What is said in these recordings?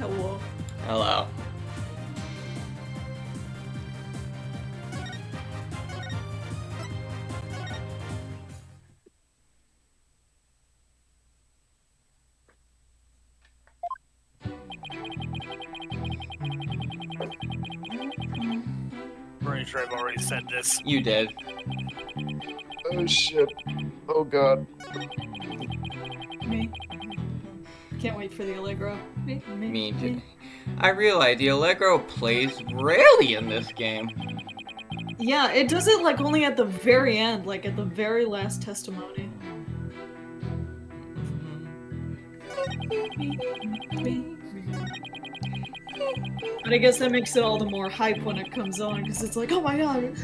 Hello. Hello. Pretty sure I've already said this. You did. Oh shit. Oh god. Me. Can't wait for the Allegro. Me too. I realize the Allegro plays rarely in this game. Yeah, it does it like only at the very end, like at the very last testimony. But I guess that makes it all the more hype when it comes on, because it's like, oh my god.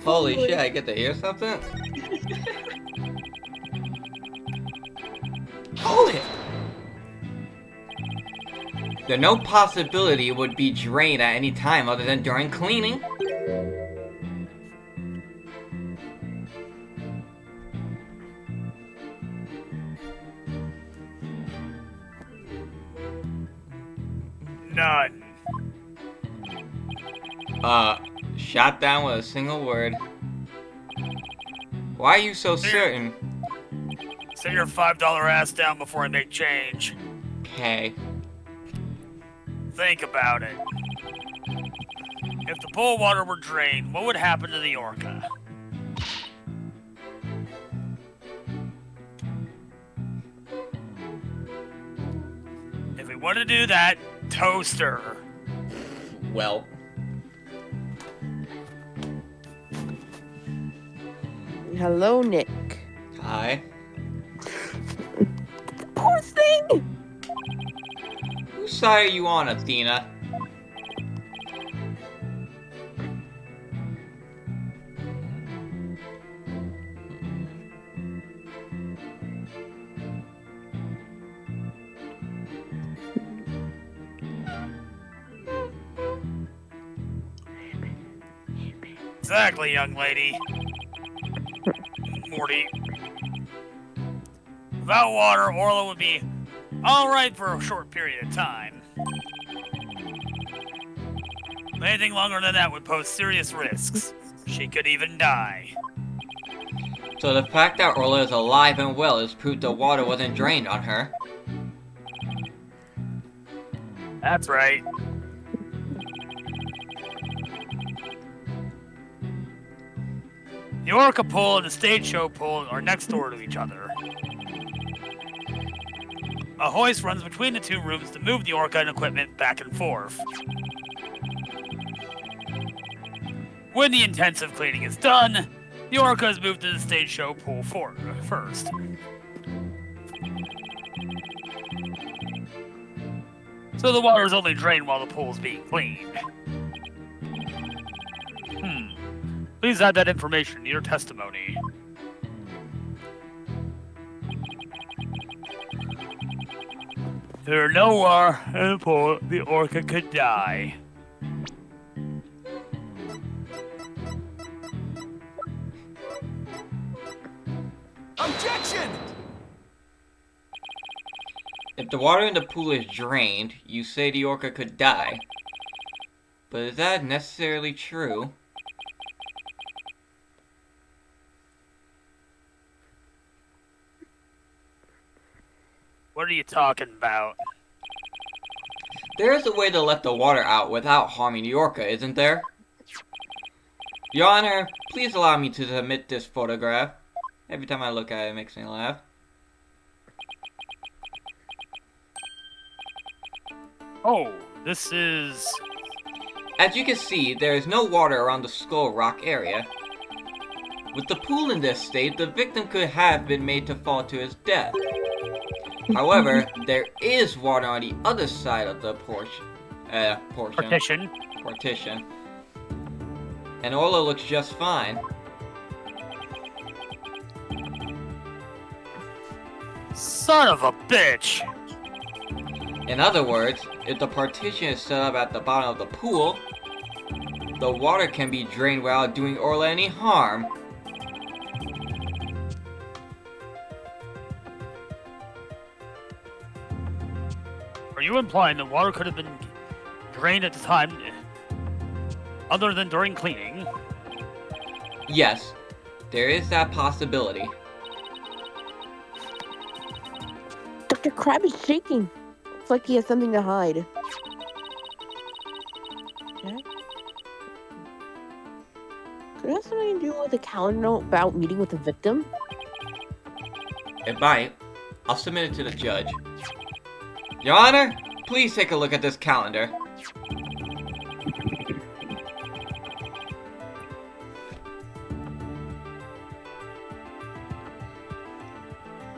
Holy shit, I get to hear something? Hold it! There's no possibility it would be drained at any time other than during cleaning. None. Shot down with a single word. Why are you so certain? Sit your $5 ass down before I make change. Okay. Think about it. If the pool water were drained, what would happen to the orca? If we want to do that, toaster. Well. Hello, Nick. Hi. Poor thing! Whose side are you on, Athena? Exactly, young lady. Morty. Without water, Orla would be alright for a short period of time. Anything longer than that would pose serious risks. She could even die. So the fact that Orla is alive and well is proof the water wasn't drained on her. That's right. The Orca pool and the stage show pool are next door to each other. A hoist runs between the two rooms to move the Orca and equipment back and forth. When the intensive cleaning is done, the Orca is moved to the stage show pool first. So the water is only drained while the pool is being cleaned. Please add that information to your testimony. If there are no water in the pool, the orca could die. Objection! If the water in the pool is drained, you say the orca could die. But is that necessarily true? What are you talking about? There is a way to let the water out without harming the orca, isn't there? Your Honor, please allow me to submit this photograph. Every time I look at it, it makes me laugh. Oh, this is... As you can see, there is no water around the Skull Rock area. With the pool in this state, the victim could have been made to fall to his death. However, there is water on the other side of the partition. And Orla looks just fine. Son of a bitch! In other words, if the partition is set up at the bottom of the pool, the water can be drained without doing Orla any harm. Are you implying the water could have been drained at the time, other than during cleaning? Yes, there is that possibility. Dr. Crab is shaking. Looks like he has something to hide. Okay. Could it have something to do with the calendar about meeting with the victim? It might. I'll submit it to the judge. Your Honor, please take a look at this calendar.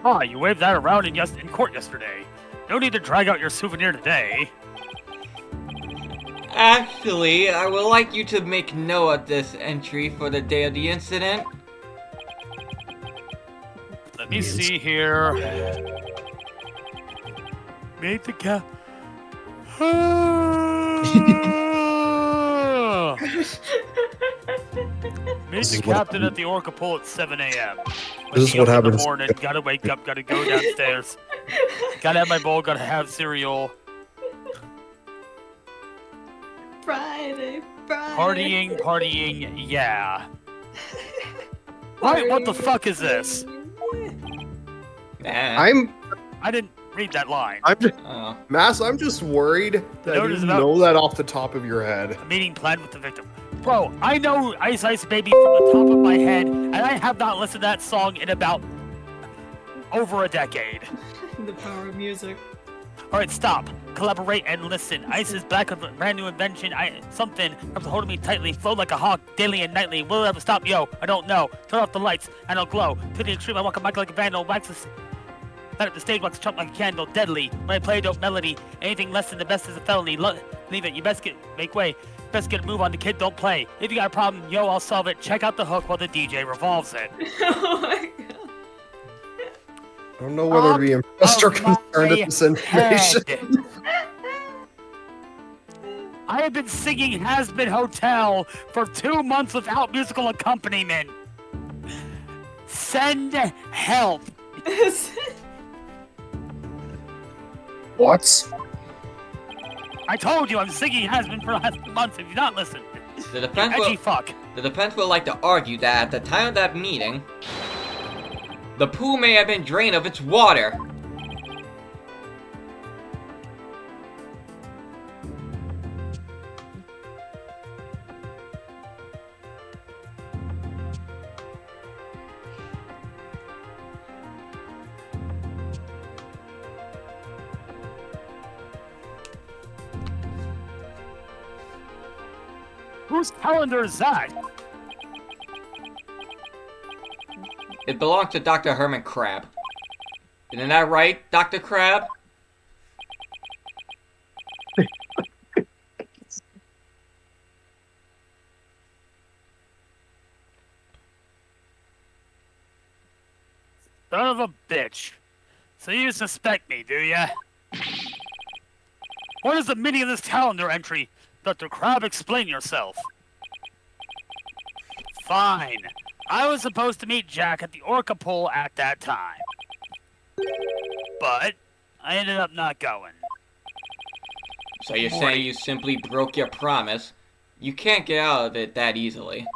Ah, you waved that around in court yesterday. No need to drag out your souvenir today. Actually, I would like you to make note of this entry for the day of the incident. Let me see here. Made the Meet the captain at the Orca Pool at 7 a.m. This is what happens. In the morning, gotta wake up, gotta go downstairs. Gotta have my bowl, gotta have cereal. Friday. Partying, yeah. Right, what the fuck is this? I didn't read that line. Mass, I'm just worried that you know that off the top of your head. A meeting planned with the victim. Bro, I know Ice Ice Baby from the top of my head, and I have not listened to that song in about over a decade. The power of music. Alright, stop. Collaborate and listen. Ice is back with a brand new invention. Something comes holding me tightly. Flow like a hawk, daily and nightly. Will it ever stop? Yo, I don't know. Turn off the lights and I'll glow. To the extreme, I walk a mic like a vandal. Waxes. Light up the stage, wax chump like a candle. Deadly. When I play a dope melody, anything less than the best is a felony. Leave it. You best make way. Best get a move on. The kid don't play. If you got a problem, yo, I'll solve it. Check out the hook while the DJ revolves it. Oh my god. I don't know whether to be impressed or concerned at this information. I have been singing Has Been Hotel for 2 months without musical accompaniment. Send help. What? I told you I'm singing Has Been for the last 2 months if you not listen. The defense would like to argue that at the time of that meeting, the pool may have been drained of its water. Whose calendar is that? It belongs to Dr. Herman Crab. Isn't that right, Dr. Crab? Son of a bitch. So you suspect me, do ya? What is the meaning of this calendar entry? Dr. Crab, explain yourself. Fine. I was supposed to meet Jack at the Orca Pool at that time. But I ended up not going. So you're saying you simply broke your promise? You can't get out of it that easily.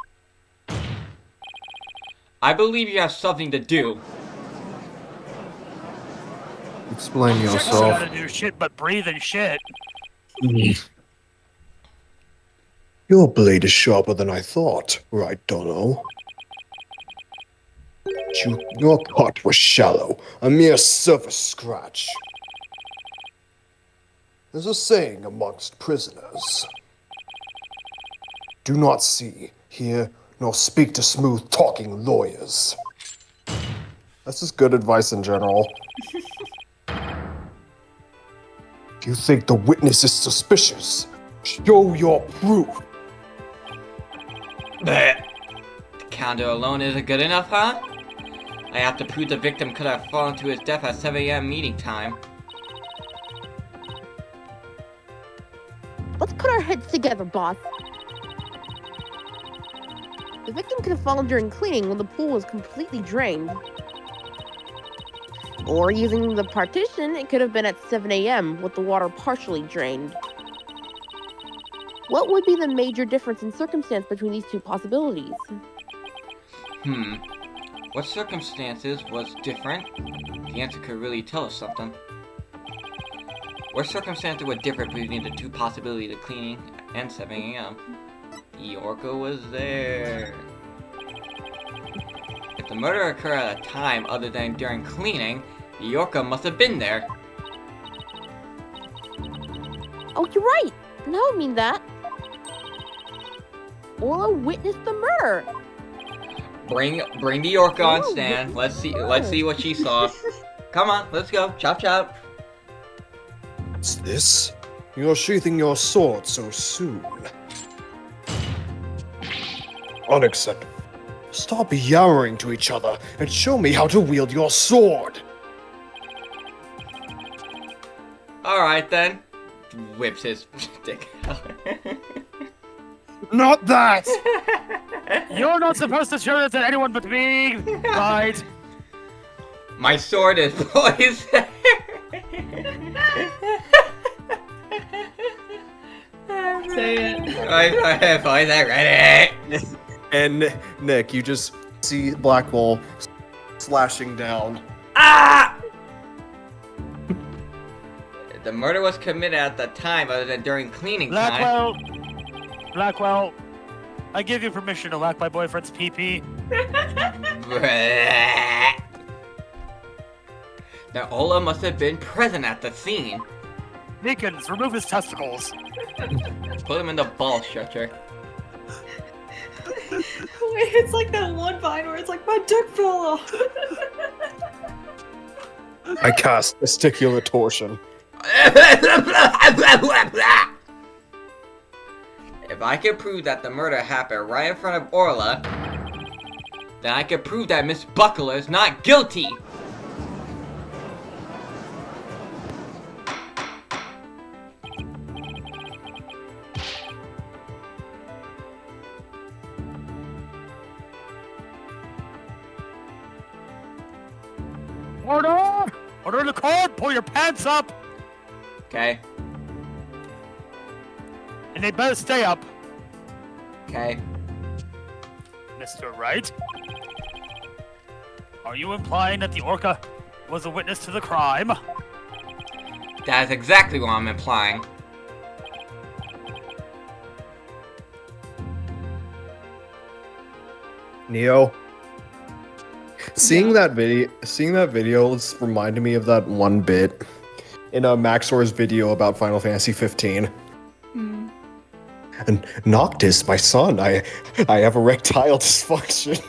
I believe you have something to do. Explain Jack's yourself. gotta do shit but breathe and shit. Your blade is sharper than I thought, right, Dono? Your cut was shallow, a mere surface scratch. There's a saying amongst prisoners. Do not see, hear, nor speak to smooth-talking lawyers. That's just good advice in general. If you think the witness is suspicious, show your proof. The calendar alone isn't good enough, huh? I have to prove the victim could have fallen to his death at 7 a.m. meeting time. Let's put our heads together, boss. The victim could have fallen during cleaning when the pool was completely drained. Or using the partition, it could have been at 7 a.m. with the water partially drained. What would be the major difference in circumstance between these two possibilities? What circumstances was different? The answer could really tell us something. What circumstances were different between the two possibilities of cleaning and 7 a.m.? The orca was there. If the murder occurred at a time other than during cleaning, the orca must have been there. Oh, you're right. Now I mean that. Orla witnessed the murder. Bring the orca on, Oh, Stan. Let's see what she saw. Come on, let's go. Chop chop. What's this? You're sheathing your sword so soon. Unacceptable. Stop yammering to each other and show me how to wield your sword. Alright then. Whips his dick out. Not that! You're not supposed to show this at anyone but me, right? My sword is poisoned. Say it. My poison ready. And Nick, you just see Blackwell slashing down. Ah! The murder was committed at the time other than during cleaning time. Blackwell, I give you permission to whack my boyfriend's pee-pee. Now Ola must have been present at the scene. Meekins, remove his testicles. Put him in the ball stretcher. Wait, it's like that one vine where it's like, my dick fell off. I cast testicular torsion. If I can prove that the murder happened right in front of Orla, then I can prove that Miss Buckler is not guilty. Order! Order in the court! Pull your pants up! Okay, And they better stay up. okay. Mr. Wright? Are you implying that the orca was a witness to the crime? That is exactly what I'm implying. Neo. Seeing that video just reminded me of that one bit in Maxor's video about Final Fantasy 15. Hmm. And Noctis, my son, I have erectile dysfunction.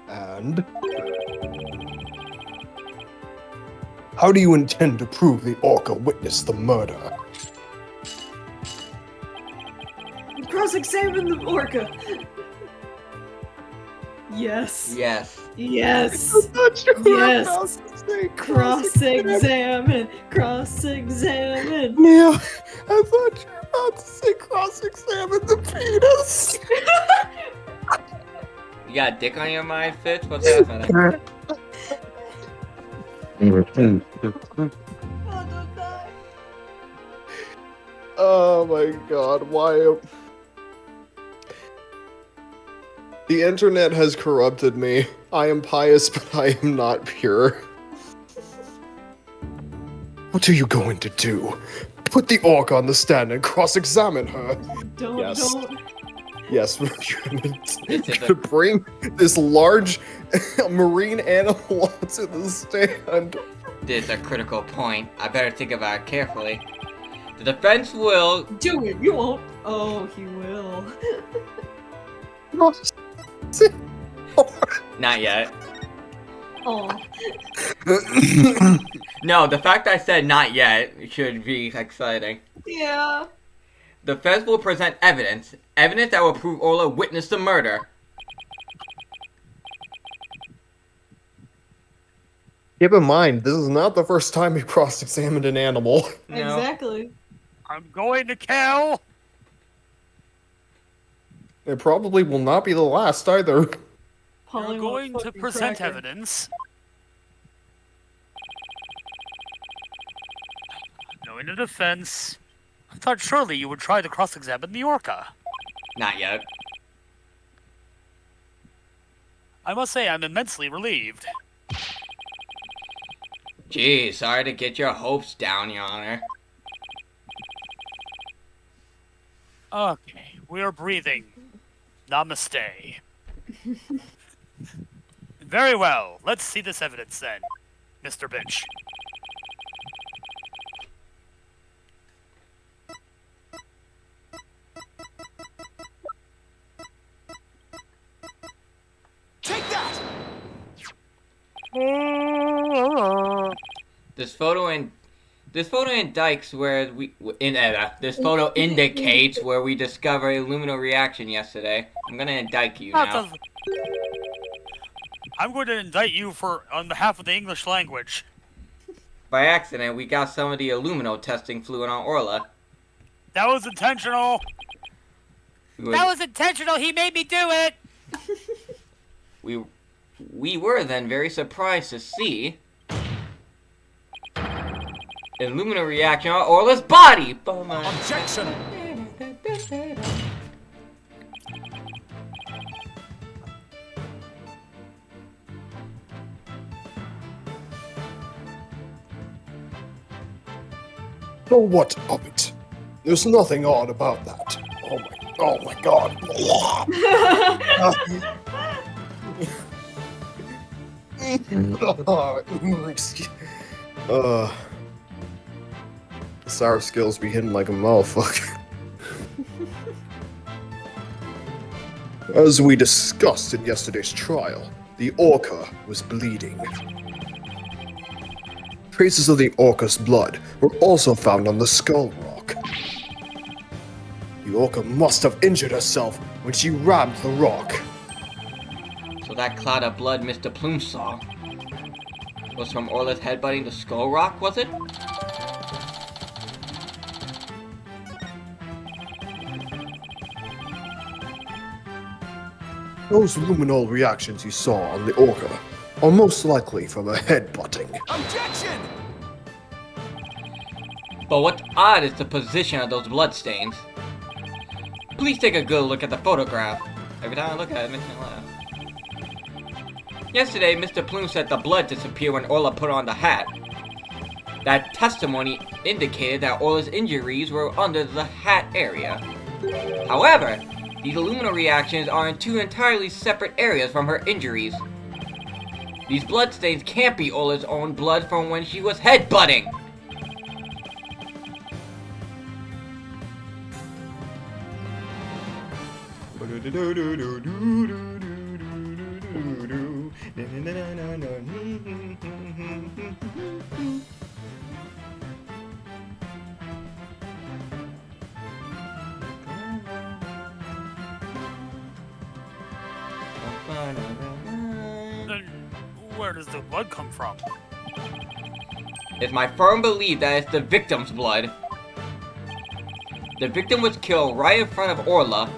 And how do you intend to prove the orca witnessed the murder? Cross-examine the orca. Yes. Yes. Yes. Not sure Yes. what else to say. Cross-examine. Cross-examine. Neo, I thought you were about to say cross-examine the penis. You got a dick on your mind, Fitz? What's happening? Oh, don't die. Oh my god, why? The internet has corrupted me. I am pious, but I am not pure. What are you going to do? Put the orc on the stand and cross-examine her. Don't, Yes. don't. Yes, we're This is gonna bring this large marine animal to the stand. This is a critical point. I better think about it carefully. The defense will... Do it. You won't. Oh, he will. Not yet. Oh. No, the fact I said not yet should be exciting. Yeah. The defense will present evidence. Evidence that will prove Orla witnessed the murder. Keep in mind, this is not the first time we cross-examined an animal. No. Exactly. I'm going to kill! It probably will not be the last either. You're Polly going won't to fucking present crack her. evidence. Knowing the defense, I thought surely you would try to cross-examine the orca. Not yet. I must say I'm immensely relieved. Gee, sorry to get your hopes down, Your Honor. Okay, we are breathing. Namaste. Very well, let's see this evidence then, Mr. Bitch. This photo indicates where this photo indicates where we discovered a luminal reaction yesterday. I'm gonna indict you now. I'm going to indict you on behalf of the English language. By accident, we got some of the alumino testing fluid on Orla. That was intentional. That was intentional. He made me do it. We were then very surprised to see a luminal reaction on Orla's body. Objection! So what of it? There's nothing odd about that. Oh my god. Sour skills be hitting like a motherfucker. As we discussed in yesterday's trial, the orca was bleeding. Traces of the orca's blood were also found on the skull rock. The orca must have injured herself when she rammed the rock. So that cloud of blood Mr. Plume saw was from Orla's headbutting the skull rock, was it? Those luminol reactions you saw on the orca are most likely from a headbutting. Objection! But what's odd is the position of those bloodstains. Please take a good look at the photograph. Every time I look at it, it makes me laugh. Yesterday, Mr. Plume said the blood disappeared when Orla put on the hat. That testimony indicated that Orla's injuries were under the hat area. However, these aluminum reactions are in two entirely separate areas from her injuries. These bloodstains can't be Orla's own blood from when she was headbutting! Then where does the blood come from? It's my firm belief that it's the victim's blood. The victim was killed right in front of Orla,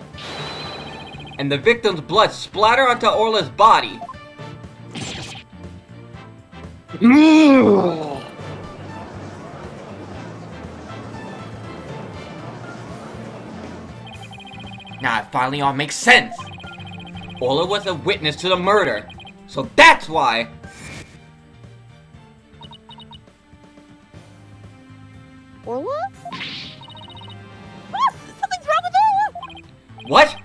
and the victim's blood splattered onto Orla's body. Now it finally all makes sense. Orla was a witness to the murder, so that's why. Orla? Ah, something's wrong with Orla! What?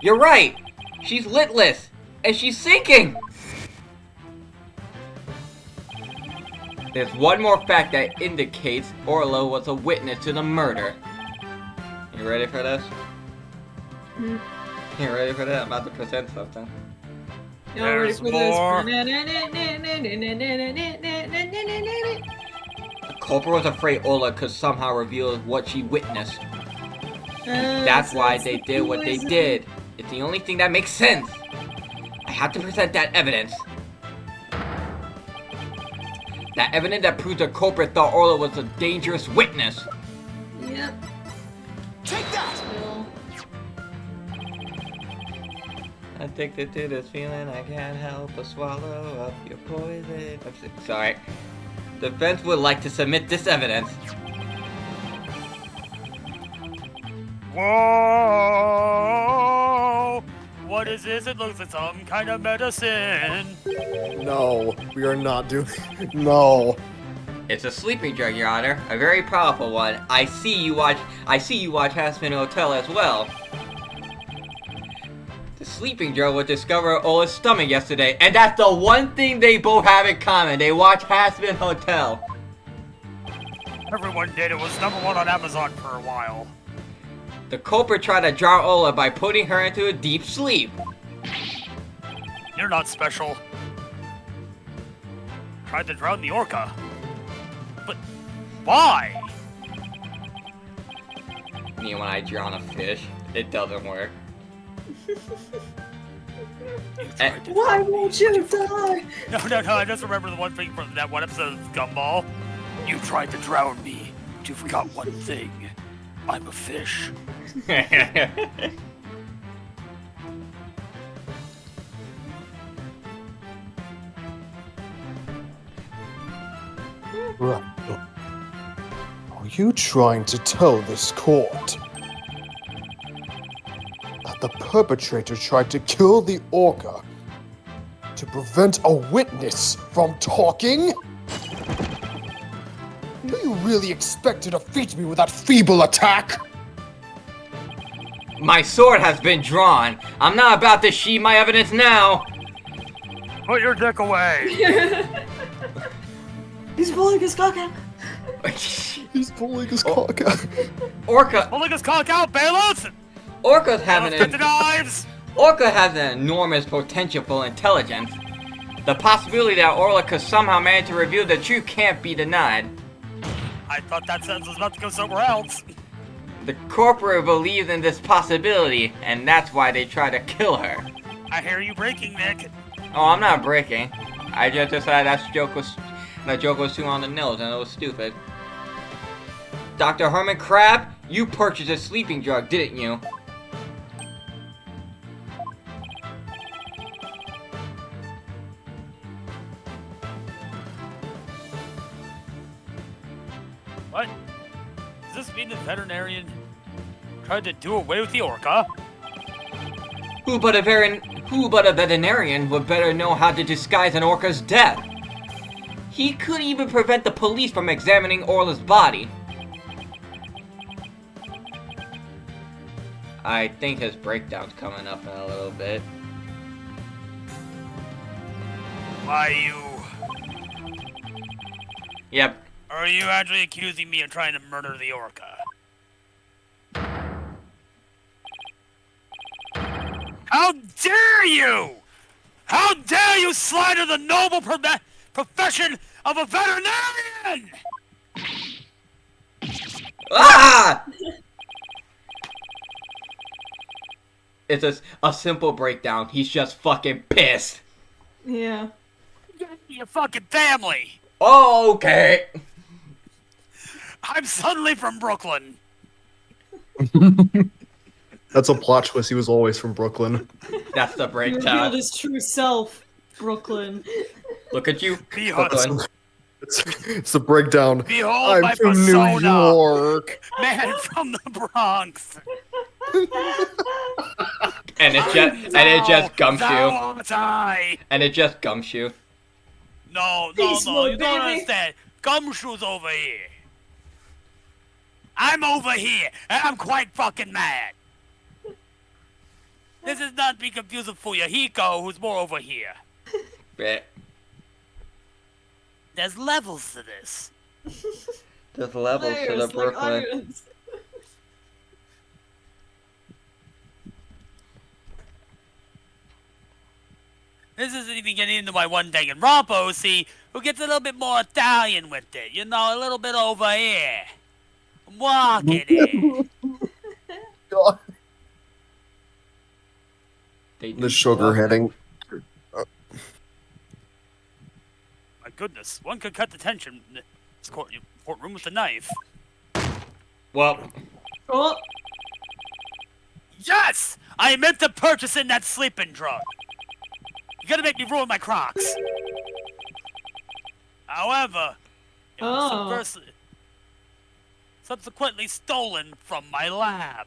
You're right. She's litless, and she's sinking. There's one more fact that indicates Orla was a witness to the murder. You ready for this? Hmm. You ready for that? I'm about to present something. Y'all ready There's for more. this? The culprit was afraid Orla could somehow reveal what she witnessed. That's why they did what they did. It's the only thing that makes sense. I have to present that evidence. That evidence that proves the culprit thought Orla was a dangerous witness. Yep. Take that! Still. Addicted to this feeling, I can't help but swallow up your poison. Sorry. Defense would like to submit this evidence. Whoa! What is this? It looks like some kind of medicine. No, we are not doing. No. It's a sleeping drug, Your Honor. A very powerful one. I see you watch Hazbin Hotel as well. The sleeping drug was discovered in Ola's stomach yesterday, and that's the one thing they both have in common. They watch Hazbin Hotel. Everyone did. It was #1 on Amazon for a while. The culprit tried to drown Ola by putting her into a deep sleep. You're not special. Tried to drown the orca. But why? You know, when I drown a fish, it doesn't work. Why won't you die? No, I just remember the one thing from that one episode of Gumball. You tried to drown me, but you forgot one thing. I'm a fish. Right. Are you trying to tell this court that the perpetrator tried to kill the orca to prevent a witness from talking? Do you really expect to defeat me with that feeble attack? My sword has been drawn. I'm not about to sheath my evidence now. Put your dick away. He's pulling his cock out. He's pulling his cock out. Pulling his cock out, Bailiff! Orcas have Get the knives! Orca has an enormous potential for intelligence. The possibility that Orla could somehow manage to reveal the truth can't be denied. I thought that sentence was about to go somewhere else. The corporate believes in this possibility, and that's why they try to kill her. I hear you breaking, Nick. Oh, I'm not breaking. I just decided that joke was too on the nose and it was stupid. Dr. Herman Crab, you purchased a sleeping drug, didn't you? What? Does this mean the veterinarian tried to do away with the orca? Who but a veterinarian would better know how to disguise an orca's death? He could even prevent the police from examining Orla's body. I think his breakdown's coming up in a little bit. Why, you... Yep. Are you actually accusing me of trying to murder the orca? How dare you! How dare you slander the noble profession of a veterinarian! Ah! It's a simple breakdown. He's just fucking pissed. Yeah. Your fucking family! Okay. I'm suddenly from Brooklyn. That's a plot twist. He was always from Brooklyn. That's the He breakdown. revealed his true self, Brooklyn. Look at you, Behold, Brooklyn. It's the breakdown. behold my I'm from New persona, York. man from the Bronx. And it just gumshoe. Thou art I. And it just gumshoe. No, Peace, you little don't baby. understand. Gumshoe's over here. I'm over here, and I'm quite fucking mad. This is not be confusing for Yahiko, who's more over here. Bit. There's levels to this. There's levels to the Layers, like Brooklyn. onions. This isn't even getting into my one thing in Rompo, see, who gets a little bit more Italian with it. You know, a little bit over here. I'm walking it. God. They do The sugar love- hitting. My goodness, one could cut the tension in this courtroom with a knife. Well, Oh, Yes! I meant to purchase in that sleeping drug. You're gonna make me ruin my Crocs. However, it was subsequently stolen from my lab.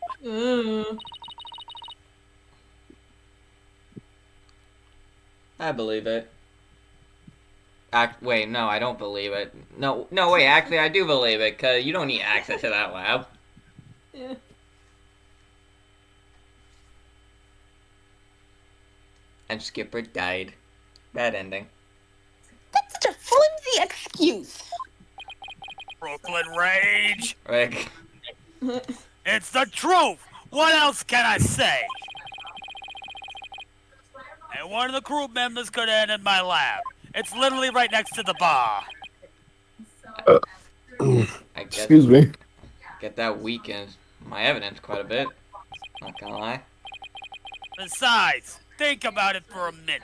I believe it. Wait, no, I don't believe it. No, wait, actually, I do believe it, because you don't need access to that lab. Yeah. And Skipper died. Bad ending. That's such a flimsy excuse. Brooklyn Rage. Rick. It's the truth. What else can I say? And one of the crew members could have entered my lab. It's literally right next to the bar. I guess, Excuse me. Get that weakens my evidence quite a bit. Not gonna lie. Besides, think about it for a minute.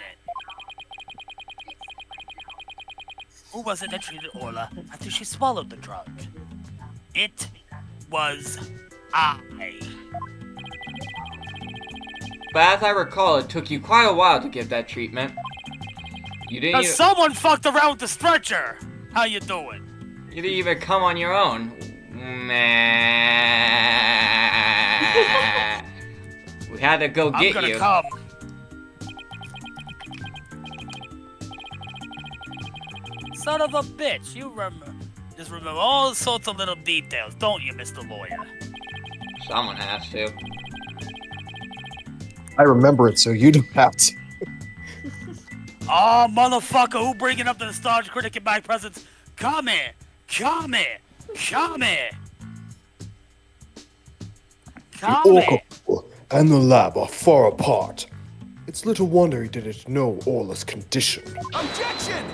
Who was it that treated Orla after she swallowed the drug? It was I. But as I recall, it took you quite a while to get that treatment. You didn't Now someone fucked around with the stretcher. How you doing? You didn't even come on your own. We had to go get I'm you. gonna come. Son of a bitch, you just remember all sorts of little details, don't you, Mr. Lawyer? Someone has to. I remember it, so you don't have to. Oh, motherfucker, who bringing up the nostalgia critic in my presence? Come here, come here, come here. Come The here. Orca and the lab are far apart. It's little wonder he didn't know Orla's condition. Objection!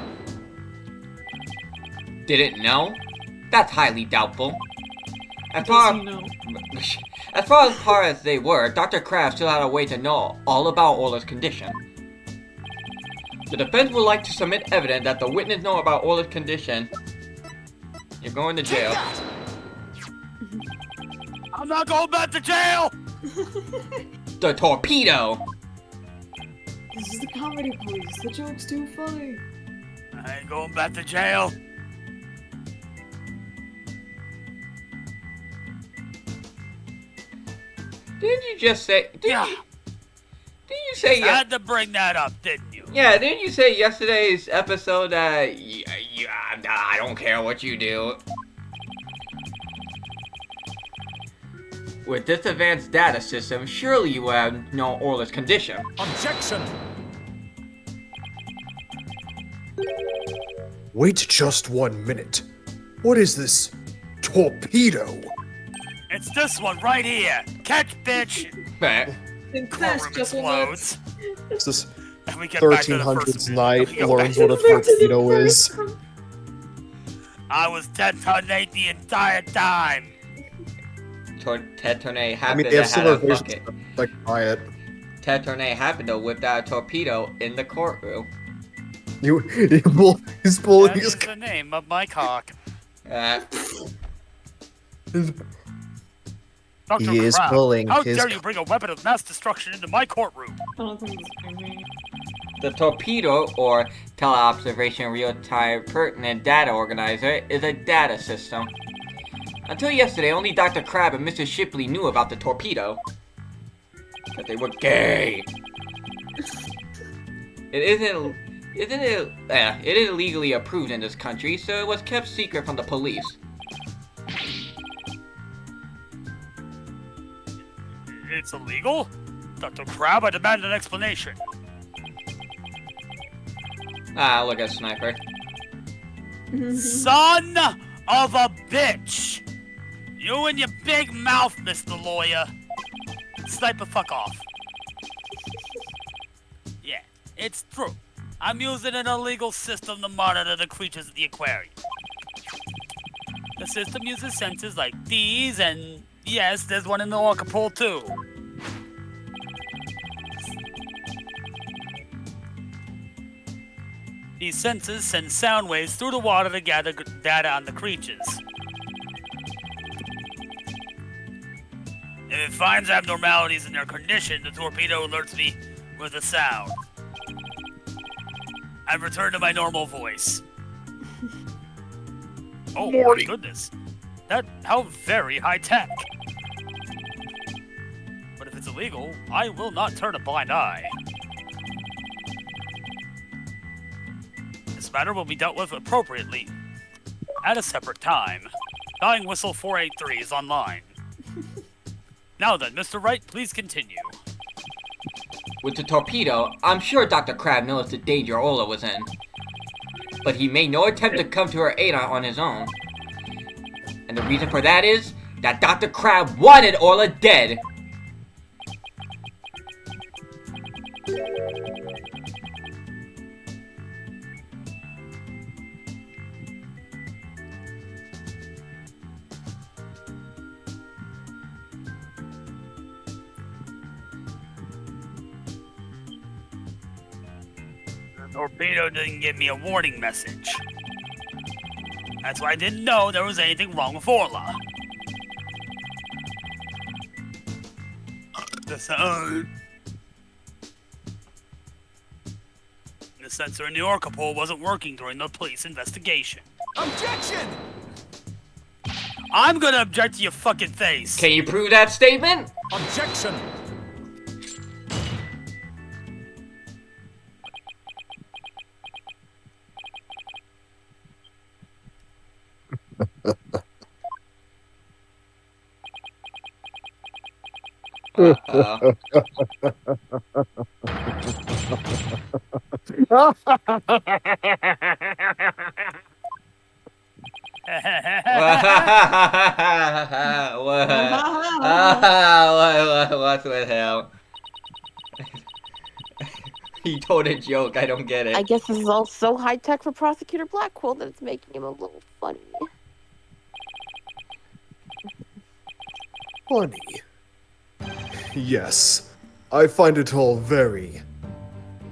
Didn't know? That's highly doubtful. As Does far he know? as they were, Dr. Kraft still had a way to know all about Orla's condition. The defense would like to submit evidence that the witness know about Orla's condition. You're going to jail. I'm not going back to jail! The torpedo! This is the comedy police. The joke's too funny. I ain't going back to jail. Didn't you just say? Yeah. Didn't you say? I had to bring that up, didn't you? Yeah. Didn't you say yesterday's episode that? I don't care what you do. With this advanced data system, surely you would have known Orla's condition. Objection! Wait just 1 minute. What is this torpedo? It's this one right here. Catch, bitch. But Incest, Courtroom just explodes. Is this And we get back to the first 1300s minute. night We go learns back- what a torpedo is? I was 10 ton 8 the entire time. Ted Tornay I happened mean, they to have have similar a bucket. versions of, like riot. Ted Tornay happened to whip out a torpedo in the courtroom. He's pulling That his. is the name of my cock. Dr. He is Crab, pulling how his dare you bring a weapon of mass destruction into my courtroom? I don't think it's the same thing. The torpedo, or teleobservation real-time pertinent data organizer, is a data system. Until yesterday, only Dr. Crab and Mr. Shipley knew about the torpedo. That they were gay. It isn't legally approved in this country, so it was kept secret from the police. It's illegal? Dr. Crab, I demand an explanation. Ah, look at Sniper. Son of a bitch! You and your big mouth, Mr. Lawyer. Sniper, fuck off. Yeah, it's true. I'm using an illegal system to monitor the creatures at the aquarium. The system uses sensors like these, and yes, there's one in the orca pool too. These sensors send sound waves through the water to gather data on the creatures. If it finds abnormalities in their condition, the torpedo alerts me with a sound. I've returned to my normal voice. Oh Morty. my goodness. How very high tech. But if it's illegal, I will not turn a blind eye. This matter will be dealt with appropriately at a separate time. Dying Whistle 483 is online. Now then, Mr. Wright, please continue. With the torpedo, I'm sure Dr. Crab knows the danger Orla was in. But he made no attempt to come to her aid on his own. And the reason for that is that Dr. Crab wanted Orla dead. The torpedo didn't give me a warning message. That's why I didn't know there was anything wrong with Orla. The sensor in the orca pool wasn't working during the police investigation. Objection! I'm gonna object to your fucking face. Can you prove that statement? Objection! Uh-oh. What's with him? He told a joke, I don't get it. I guess this is all so high tech for Prosecutor Blackwell that it's making him a little funny. Funny. Yes, I find it all very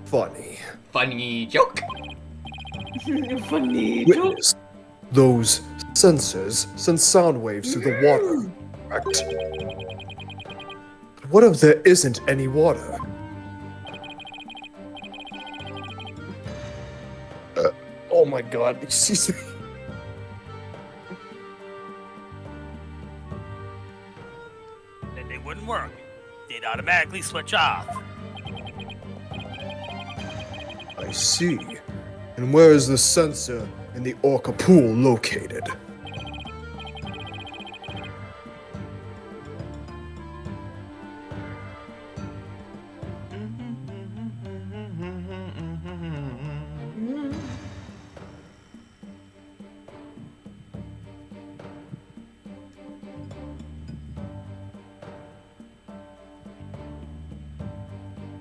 funny. Funny joke? Funny joke. Witness, those sensors send sound waves through the water, correct? But what if there isn't any water? Oh my god, excuse me. Then they wouldn't work. They'd automatically switch off. I see. And where is the sensor in the orca pool located?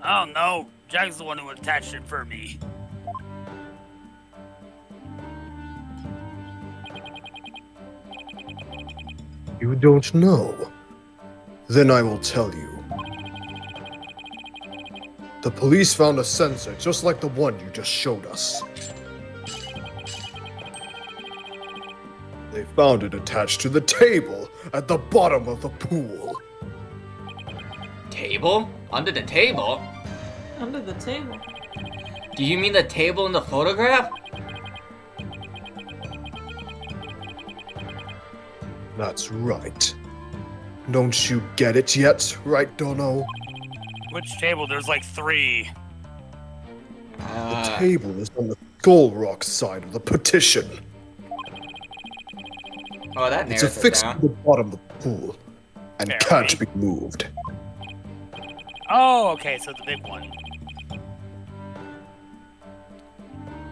Oh no, Jack's the one who attached it for me. You don't know? Then I will tell you. The police found a sensor just like the one you just showed us. They found it attached to the table at the bottom of the pool. Table? Under the table? Under the table. Do you mean the table in the photograph? That's right. Don't you get it yet, right, Dono? Which table? There's like 3. The table is on the Skull Rock side of the petition. Oh, that It's narrows it affixed to down. the bottom of the pool and Very. can't be moved. Oh, okay, so the big one.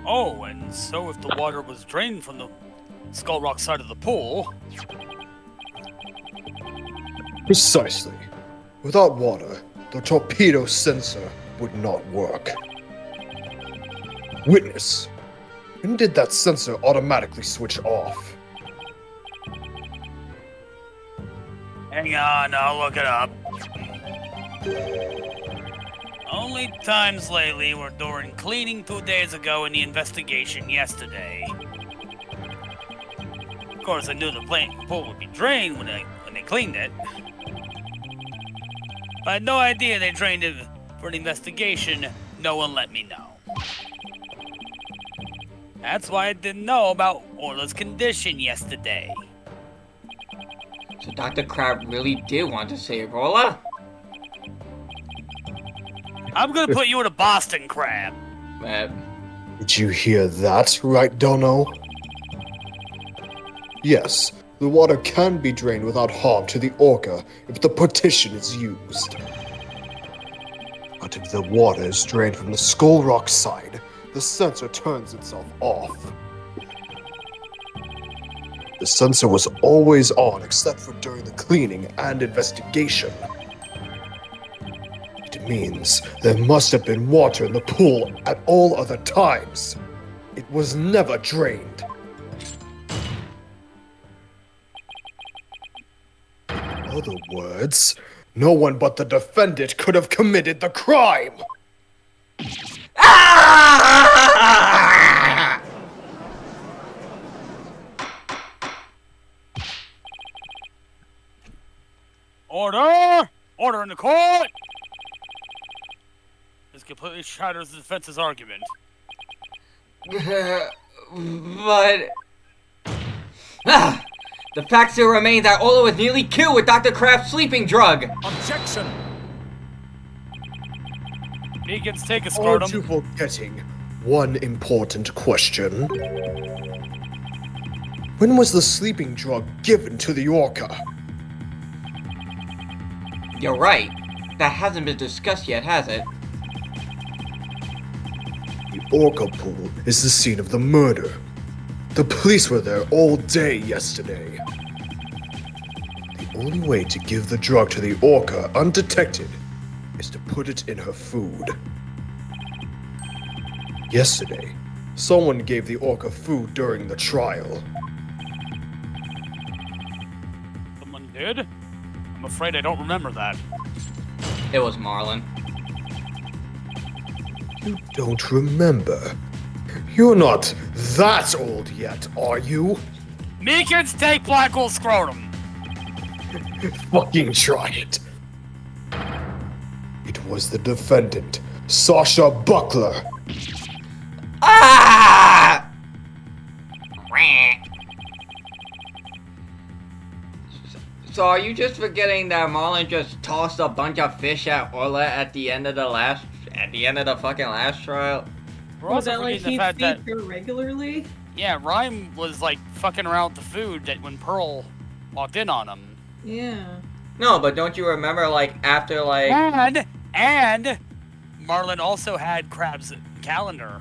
Oh, and so if the water was drained from the Skull Rock side of the pool, Precisely. Without water, the torpedo sensor would not work. Witness, when did that sensor automatically switch off? hang on, I'll look it up. Only times lately were during cleaning 2 days ago and the investigation yesterday. Of course, I knew the pool would be drained when they cleaned it. I had no idea they trained him for an investigation. No one let me know. That's why I didn't know about Orla's condition yesterday. So Dr. Crab really did want to save Orla? I'm gonna put you in a Boston Crab. Did you hear that, right, Dono? Yes, the water can be drained without harm to the orca if the partition is used. But if the water is drained from the Skull Rock side, the sensor turns itself off. The sensor was always on except for during the cleaning and investigation. It means there must have been water in the pool at all other times. It was never drained. In other words, no one but the defendant could have committed the crime! Ah! Order! Order in the court! This completely shatters the defense's argument. But... the fact still remains that Orla was nearly killed with Dr. Crab's sleeping drug! Objection! Meekins, take a Aren't scrotum. you forgetting one important question? When was the sleeping drug given to the orca? You're right. That hasn't been discussed yet, has it? The orca pool is the scene of the murder. The police were there all day yesterday. The only way to give the drug to the orca undetected is to put it in her food. Yesterday, someone gave the orca food during the trial. Someone did? I'm afraid I don't remember that. It was Marlin. You don't remember? You're not that old yet, are you? Meekins, take Blackwell's scrotum. Fucking try it. It was the defendant, Sasha Buckler. Ah! So are you just forgetting that Marlin just tossed a bunch of fish at Orla at the end of the fucking last trial? We're Was also that like forgetting he the fact that, feeds her regularly? yeah, Rhyme was like fucking around with the food that when Pearl walked in on him. Yeah. No, but don't you remember like after like And Marlin also had Crab's calendar.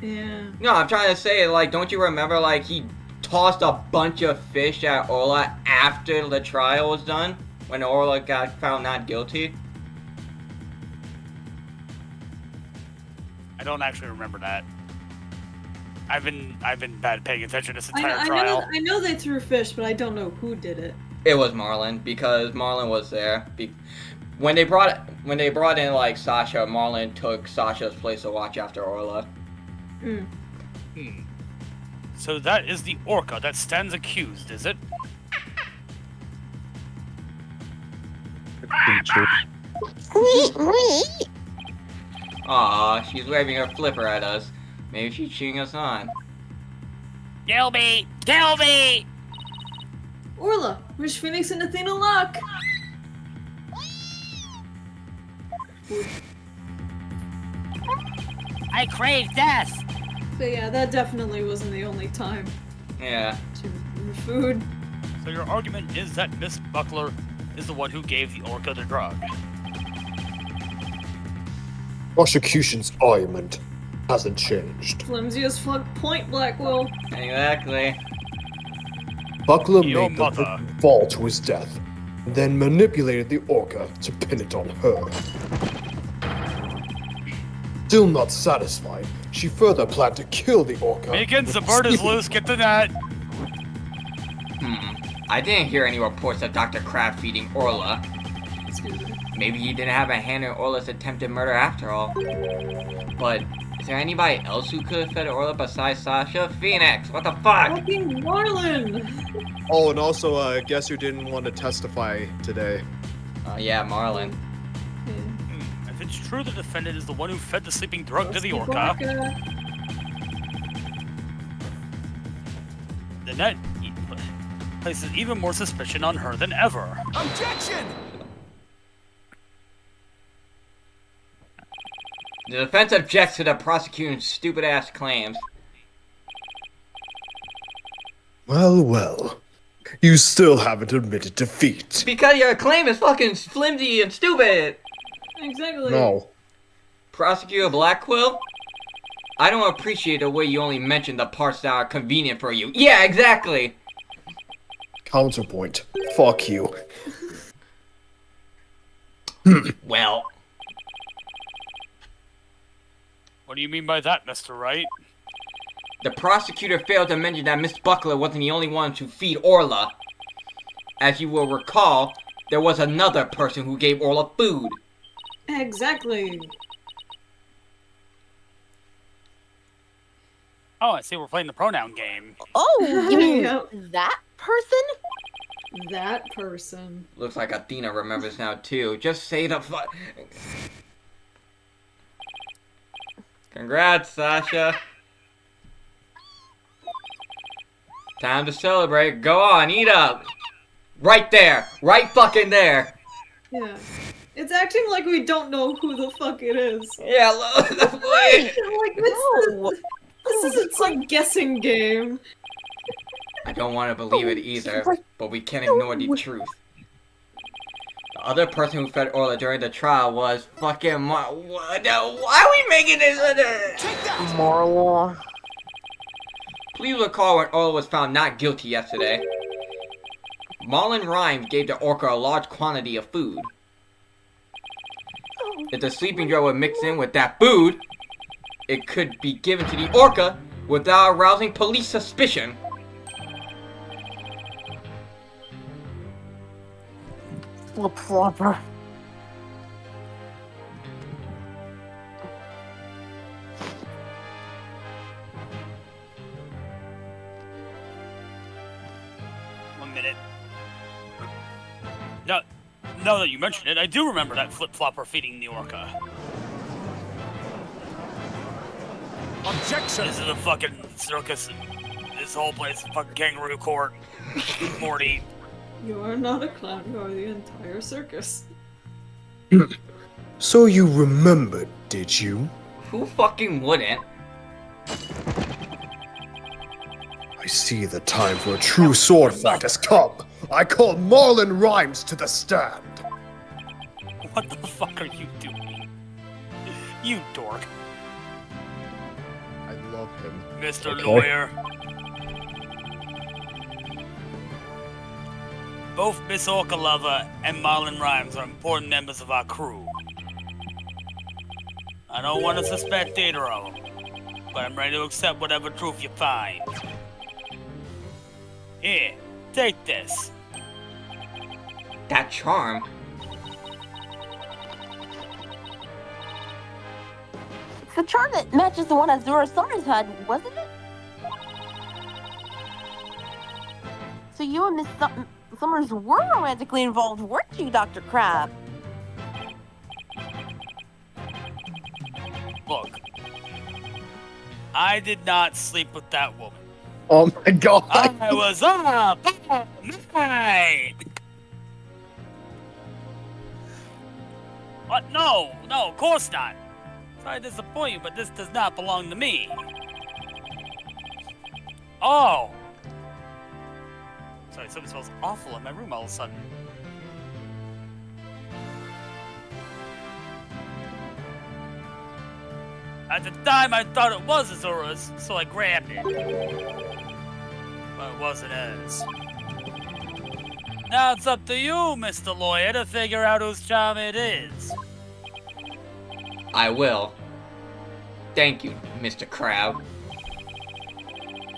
Yeah. No, I'm trying to say like don't you remember like he tossed a bunch of fish at Orla after the trial was done when Orla got found not guilty? I don't actually remember that. I've been bad paying attention to this entire I trial. know they threw fish, but I don't know who did it. It was Marlin because Marlin was there. When they brought in like Sasha, Marlin took Sasha's place to watch after Orla. So that is the orca that stands accused, is it? Aw, she's waving her flipper at us. Maybe she's cheering us on. Kill me! Kill me! Orla, wish Phoenix and Athena luck. I crave death! But yeah, that definitely wasn't the only time Yeah. to food. So your argument is that Miss Buckler is the one who gave the orca the drug. Prosecution's argument hasn't changed. Flimsy as fuck point, Blackwell. Exactly. Buckler Your made the mother. victim fall to his death, and then manipulated the orca to pin it on her. Still not satisfied, she further planned to kill the orca. Meekins, the with bird is sleeping- loose, get the net! I didn't hear any reports of Dr. Crab feeding Orla. Excuse me. Maybe he didn't have a hand in Orla's attempted murder after all. But is there anybody else who could have fed Orla besides Sasha? Phoenix, what the fuck? Fucking Marlin! Oh, and also, guess who didn't want to testify today? Oh yeah, Marlin. If it's true the defendant is the one who fed the sleeping drug to the Keep orca, walking. then that places even more suspicion on her than ever. Objection! The defense objects to the prosecution's stupid-ass claims. Well, well. You still haven't admitted defeat. Because your claim is fucking flimsy and stupid! Exactly. No. Prosecutor Blackquill? I don't appreciate the way you only mention the parts that are convenient for you. Yeah, exactly! Counterpoint. Fuck you. Well, What do you mean by that, Mr. Wright? the prosecutor failed to mention that Miss Buckler wasn't the only one to feed Orla. As you will recall, there was another person who gave Orla food. Exactly. Oh, I see we're playing the pronoun game. Oh, you mean Yep. that person? That person. Looks like Athena remembers now too. Just say the Congrats, Sasha. Time to celebrate. Go on, eat up. Right there. Right fucking there. Yeah. It's acting like we don't know who the fuck it is. Yeah, look. Like, No. this isn't some guessing game. I don't want to believe it either, but we can't ignore the truth. The other person who fed Orla during the trial was fucking why are we making this? Take that! Marla. Please recall when Orla was found not guilty yesterday. Marlon Rhymes gave the orca a large quantity of food. If the sleeping drug would mix in with that food, it could be given to the orca without arousing police suspicion. Flip flopper. One minute. Now that you mention it, I do remember that flip-flopper feeding the orca. Objection! This is a fucking circus. This whole place is a fucking kangaroo court. Morty. You are not a clown, you are the entire circus. So you remembered, did you? Who fucking wouldn't? I see the time for a true sword fight has come. I call Marlon Rhymes to the stand. What the fuck are you doing? You dork. I love him. Mr. Okay. Lawyer. Both Miss Orkalova and Marlon Rhymes are important members of our crew. I don't want to suspect either of them, but I'm ready to accept whatever truth you find. Here, take this. That charm? It's the charm that matches the one Azura Summers had, wasn't it? So you and Miss Summers were romantically involved, weren't you, Dr. Crab? Look, I did not sleep with that woman. Oh my god. I was up all night. What? No, of course not. Sorry to disappoint you, but this does not belong to me. Oh. Sorry, something smells awful in my room all of a sudden. At the time, I thought it was Azura's, so I grabbed it. But it wasn't hers. Now it's up to you, Mr. Lawyer, to figure out whose charm it is. I will. Thank you, Mr. Crab.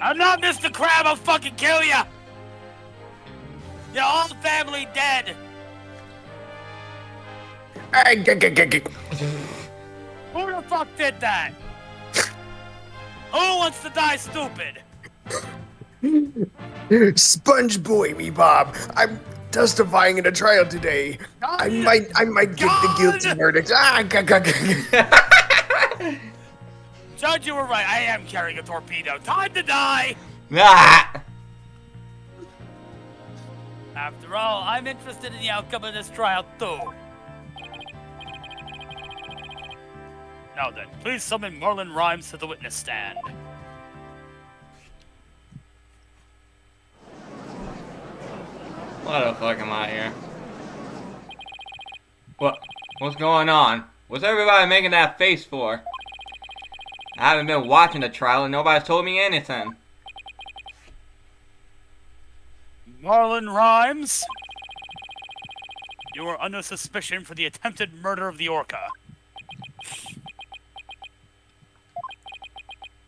I'm not Mr. Crab, I'll fucking kill ya! Your whole family dead! Who the fuck did that? Who wants to die stupid? Sponge boy me, Bob. testifying in a trial today. I might give the guilty verdict. Judge, you were right. I am carrying a torpedo. Time to die! Ah! After all, I'm interested in the outcome of this trial, too. Now then, please summon Marlon Rhymes to the witness stand. Why the fuck am I here? What's going on? What's everybody making that face for? I haven't been watching the trial and nobody's told me anything. Marlon Rhymes, you are under suspicion for the attempted murder of the orca.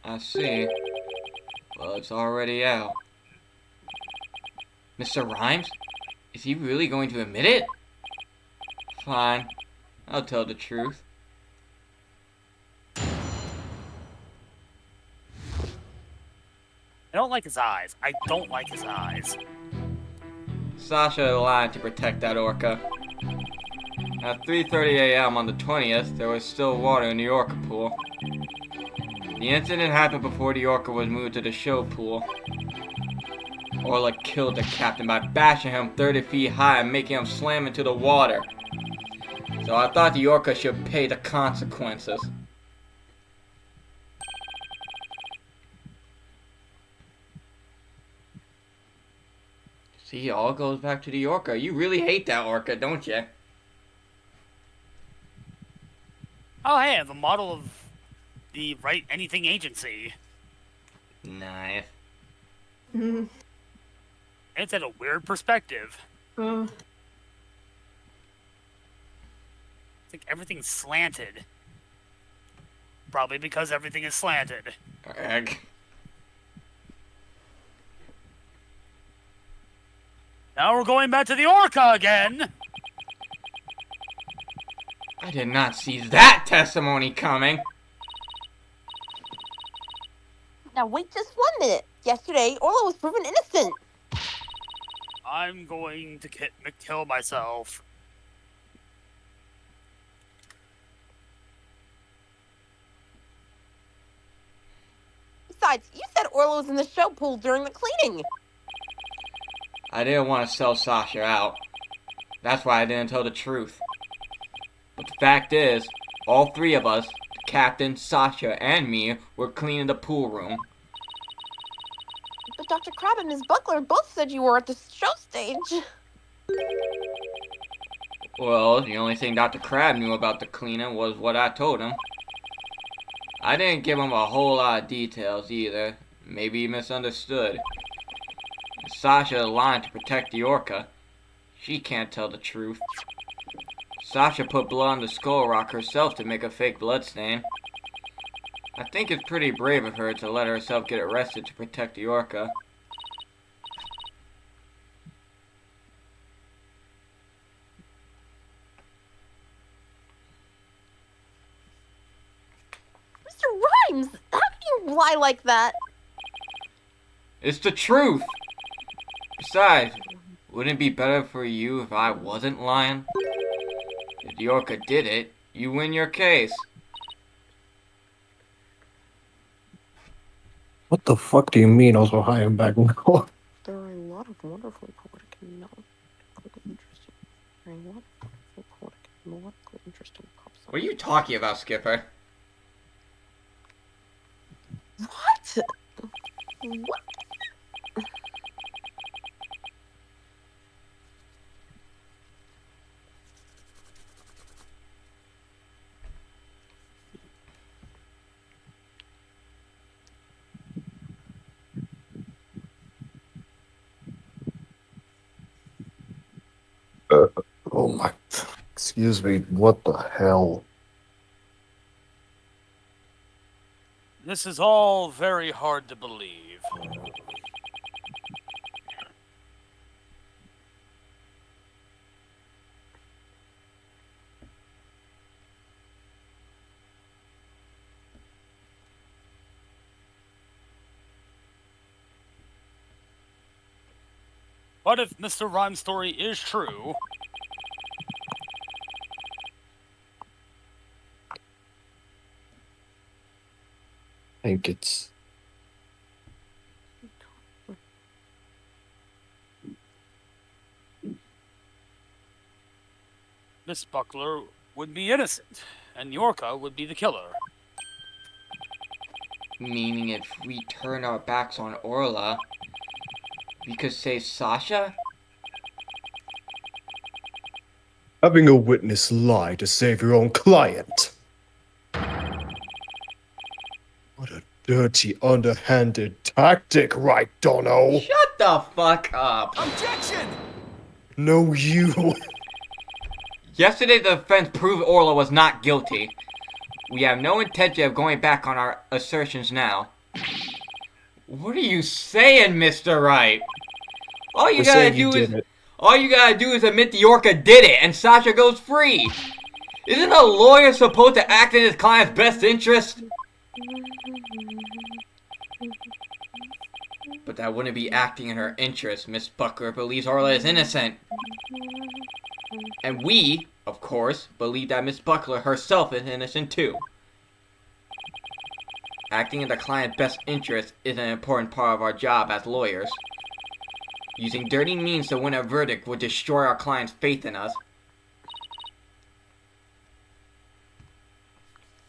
I see. Well, it's already out. Mr. Rhymes? Is he really going to admit it? Fine. I'll tell the truth. I don't like his eyes. I don't like his eyes. Sasha lied to protect that orca. At 3:30 a.m. on the 20th, there was still water in the orca pool. The incident happened before the orca was moved to the show pool. Orla killed the captain by bashing him 30 feet high and making him slam into the water. So I thought the orca should pay the consequences. See, it all goes back to the orca. You really hate that orca, don't you? Oh, hey, I have a model of the Wright Anything Agency. Nice. It's at a weird perspective. Uh, It's like everything's slanted. Probably because everything is slanted. Egg. Now we're going back to the orca again! I did not see that testimony coming. Now wait just 1 minute. Yesterday, Orla was proven innocent. I'm going to kill myself. Besides, you said Orla was in the show pool during the cleaning. I didn't want to sell Sasha out. That's why I didn't tell the truth. But the fact is, all three of us, the captain, Sasha, and me, were cleaning the pool room. But Dr. Crab and Ms. Buckler both said you were at the show stage. Well, the only thing Dr. Crab knew about the cleaning was what I told him. I didn't give him a whole lot of details either. Maybe he misunderstood. Sasha lied to protect the orca. She can't tell the truth. Sasha put blood on the skull rock herself to make a fake blood stain. I think it's pretty brave of her to let herself get arrested to protect the orca. Mr. Rhymes, how can you lie like that? It's the truth! Besides, wouldn't it be better for you if I wasn't lying? If the orca did it, you win your case. What the fuck do you mean also high and back now? There are a lot of wonderful poetic and melancholy interesting. There are a lot of wonderful poetic and melodically interesting pop songs. What are you talking about, Skipper? What? What? Oh my. Excuse me, what the hell? This is all very hard to believe. But if Mr. Rhyme's story is true, I think it's. Miss Buckler would be innocent, and Yorka would be the killer. Meaning if we turn our backs on Orla, we could save Sasha? Having a witness lie to save your own client. What a dirty, underhanded tactic, right, Dono? Shut the fuck up. Objection! No, you. Yesterday the defense proved Orla was not guilty. We have no intention of going back on our assertions now. What are you saying, Mr. Wright? All you We're gotta saying you do is did it. all you gotta do is admit the Orca did it and Sasha goes free. Isn't a lawyer supposed to act in his client's best interest? But that wouldn't be acting in her interest. Miss Buckler believes Orla is innocent. And we, of course, believe that Miss Buckler herself is innocent too. Acting in the client's best interest is an important part of our job as lawyers. Using dirty means to win a verdict would destroy our client's faith in us.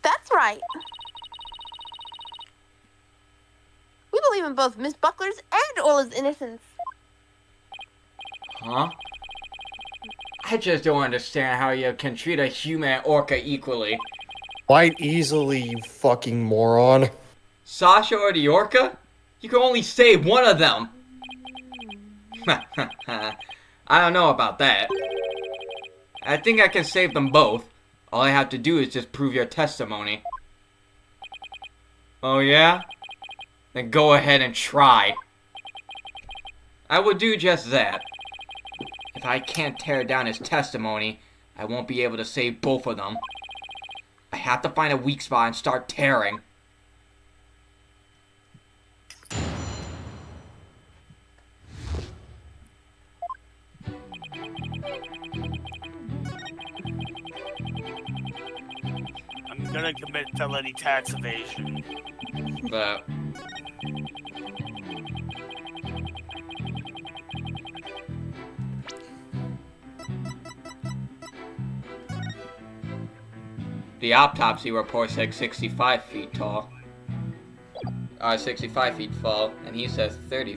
That's right. We believe in both Miss Buckler's and Orla's innocence. Huh? I just don't understand how you can treat a human and orca equally. Quite easily, you fucking moron. Sasha or the orca? You can only save one of them. I don't know about that. I think I can save them both. All I have to do is just prove your testimony. Oh yeah? Then go ahead and try. I would do just that. If I can't tear down his testimony, I won't be able to save both of them. I have to find a weak spot and start tearing. I'm gonna commit felony tax evasion. But the autopsy report said 65 feet tall. 65 feet tall, and he says 30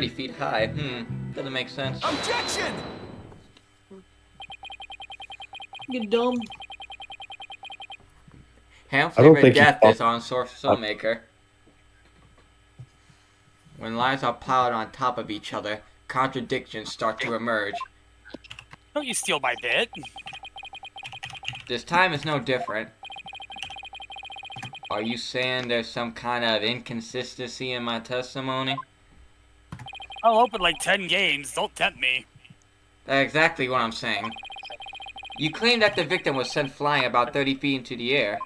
feet high. Doesn't make sense. Objection! You dumb. Ham's I don't favorite think he death thought- is on Source Filmmaker. When lies are piled on top of each other, contradictions start to emerge. Don't you steal my bit. This time is no different. Are you saying there's some kind of inconsistency in my testimony? I'll open like 10 games. Don't tempt me. That's exactly what I'm saying. You claim that the victim was sent flying about 30 feet into the air.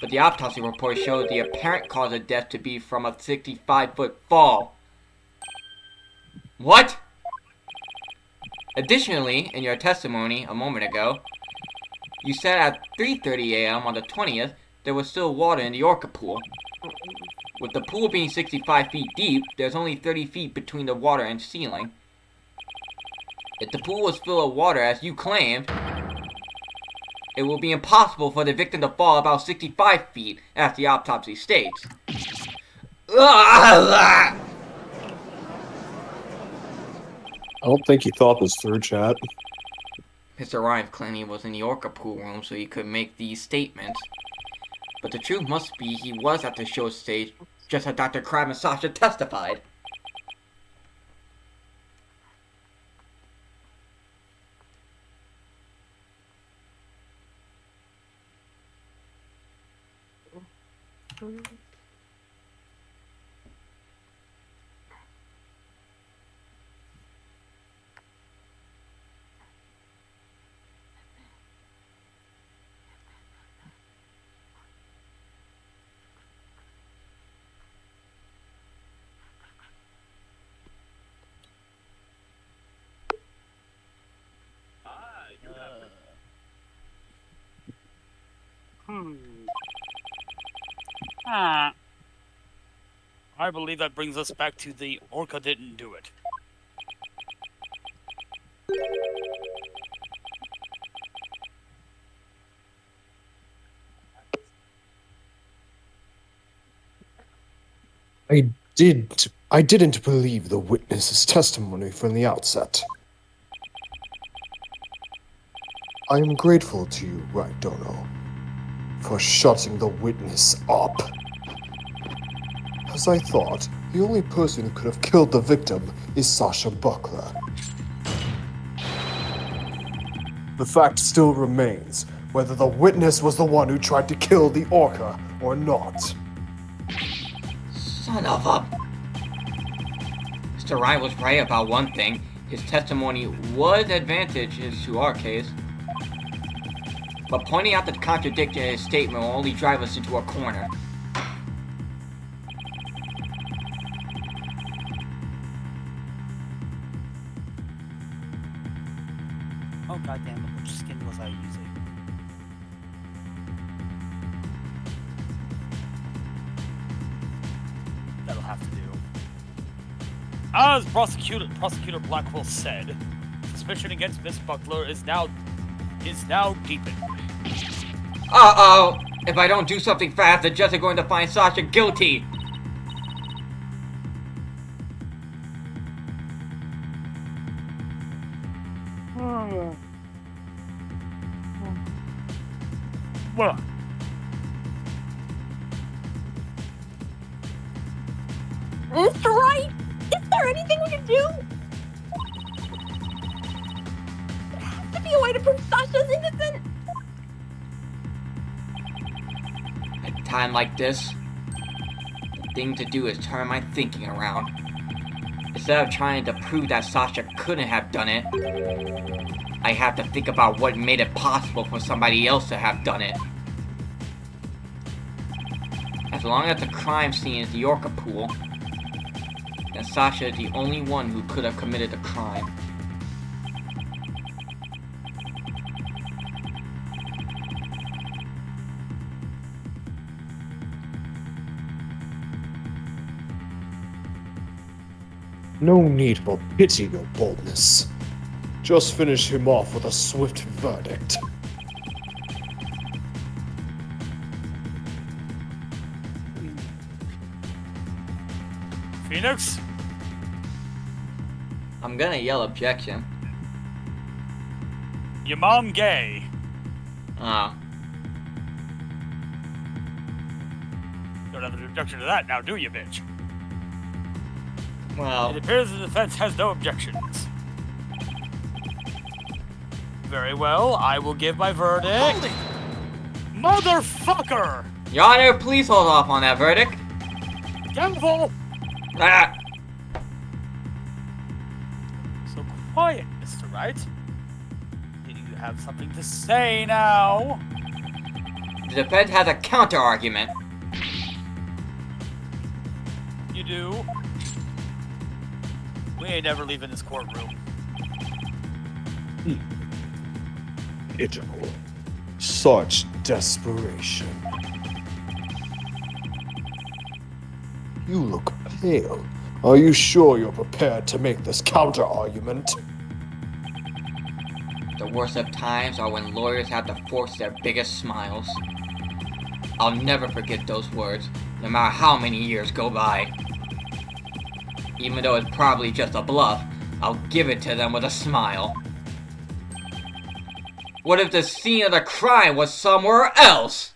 But the autopsy report showed the apparent cause of death to be from a 65-foot fall. What? Additionally, in your testimony a moment ago, you said at 3:30 a.m. on the 20th, there was still water in the orca pool. With the pool being 65 feet deep, there's only 30 feet between the water and ceiling. If the pool was full of water as you claimed, it will be impossible for the victim to fall about 65 feet, as the autopsy states. I don't think he thought this through, chat. Mr. Ryan claimed he was in the orca pool room so he could make these statements. But the truth must be he was at the show stage, just as Dr. Crab and Sasha testified. Ah. I believe that brings us back to the orca didn't do it. I didn't believe the witness's testimony from the outset. I am grateful to you, Wright Dono, for shutting the witness up. As I thought, the only person who could have killed the victim is Sasha Buckler. The fact still remains whether the witness was the one who tried to kill the orca or not. Son of a... Mr. Wright was right about one thing. His testimony was advantageous to our case. But pointing out the contradiction in his statement will only drive us into a corner. Oh goddamn it, which skin was I using? That'll have to do. As Prosecutor Blackwell said, suspicion against Miss Buckler is now deepened. Uh-oh! If I don't do something fast, the judge is going to find Sasha guilty! Well, Mr. Wright, is there anything we can do? There has to be a way to prove Sasha's innocent. At a time like this, the thing to do is turn my thinking around. Instead of trying to prove that Sasha couldn't have done it, I have to think about what made it possible for somebody else to have done it. As long as the crime scene is the orca pool, then Sasha is the only one who could have committed the crime. No need for pity or boldness. Just finish him off with a swift verdict. Phoenix? I'm gonna yell objection. Your mom gay. Oh. Don't have an objection to that now, do you, bitch? Well, It appears the defense has no objections. Very well, I will give my verdict. Hold it! Motherfucker! Your Honor, please hold off on that verdict. Devil! Ah, So quiet, Mr. Wright. Do you have something to say now? the defense has a counter-argument. You do? We ain't never leaving this courtroom. Pitiful. Such desperation. You look pale. Are you sure you're prepared to make this counter-argument? The worst of times are when lawyers have to force their biggest smiles. I'll never forget those words, no matter how many years go by. Even though it's probably just a bluff, I'll give it to them with a smile. What if the scene of the crime was somewhere else?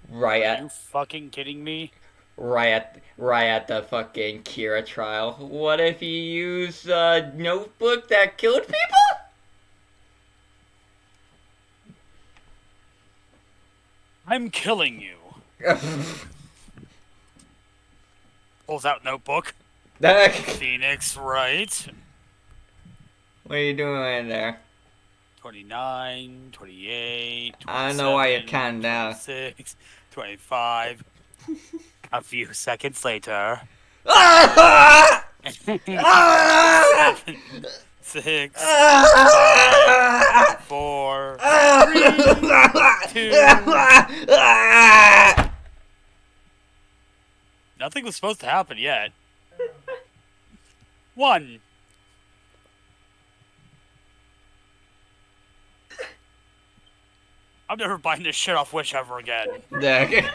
Right Are at you fucking kidding me? right at the fucking Kira trial. What if he used a notebook that killed people? I'm killing you. Pulls out notebook. What Phoenix, right? are you doing there? 29, 28, 27, I don't know why you're counting down. 26, 25. A few seconds later. Ah! 7, 6, 5, 4, 3, 2. Nothing was supposed to happen yet. 1. I'm never buying this shit off Wish ever again. Okay.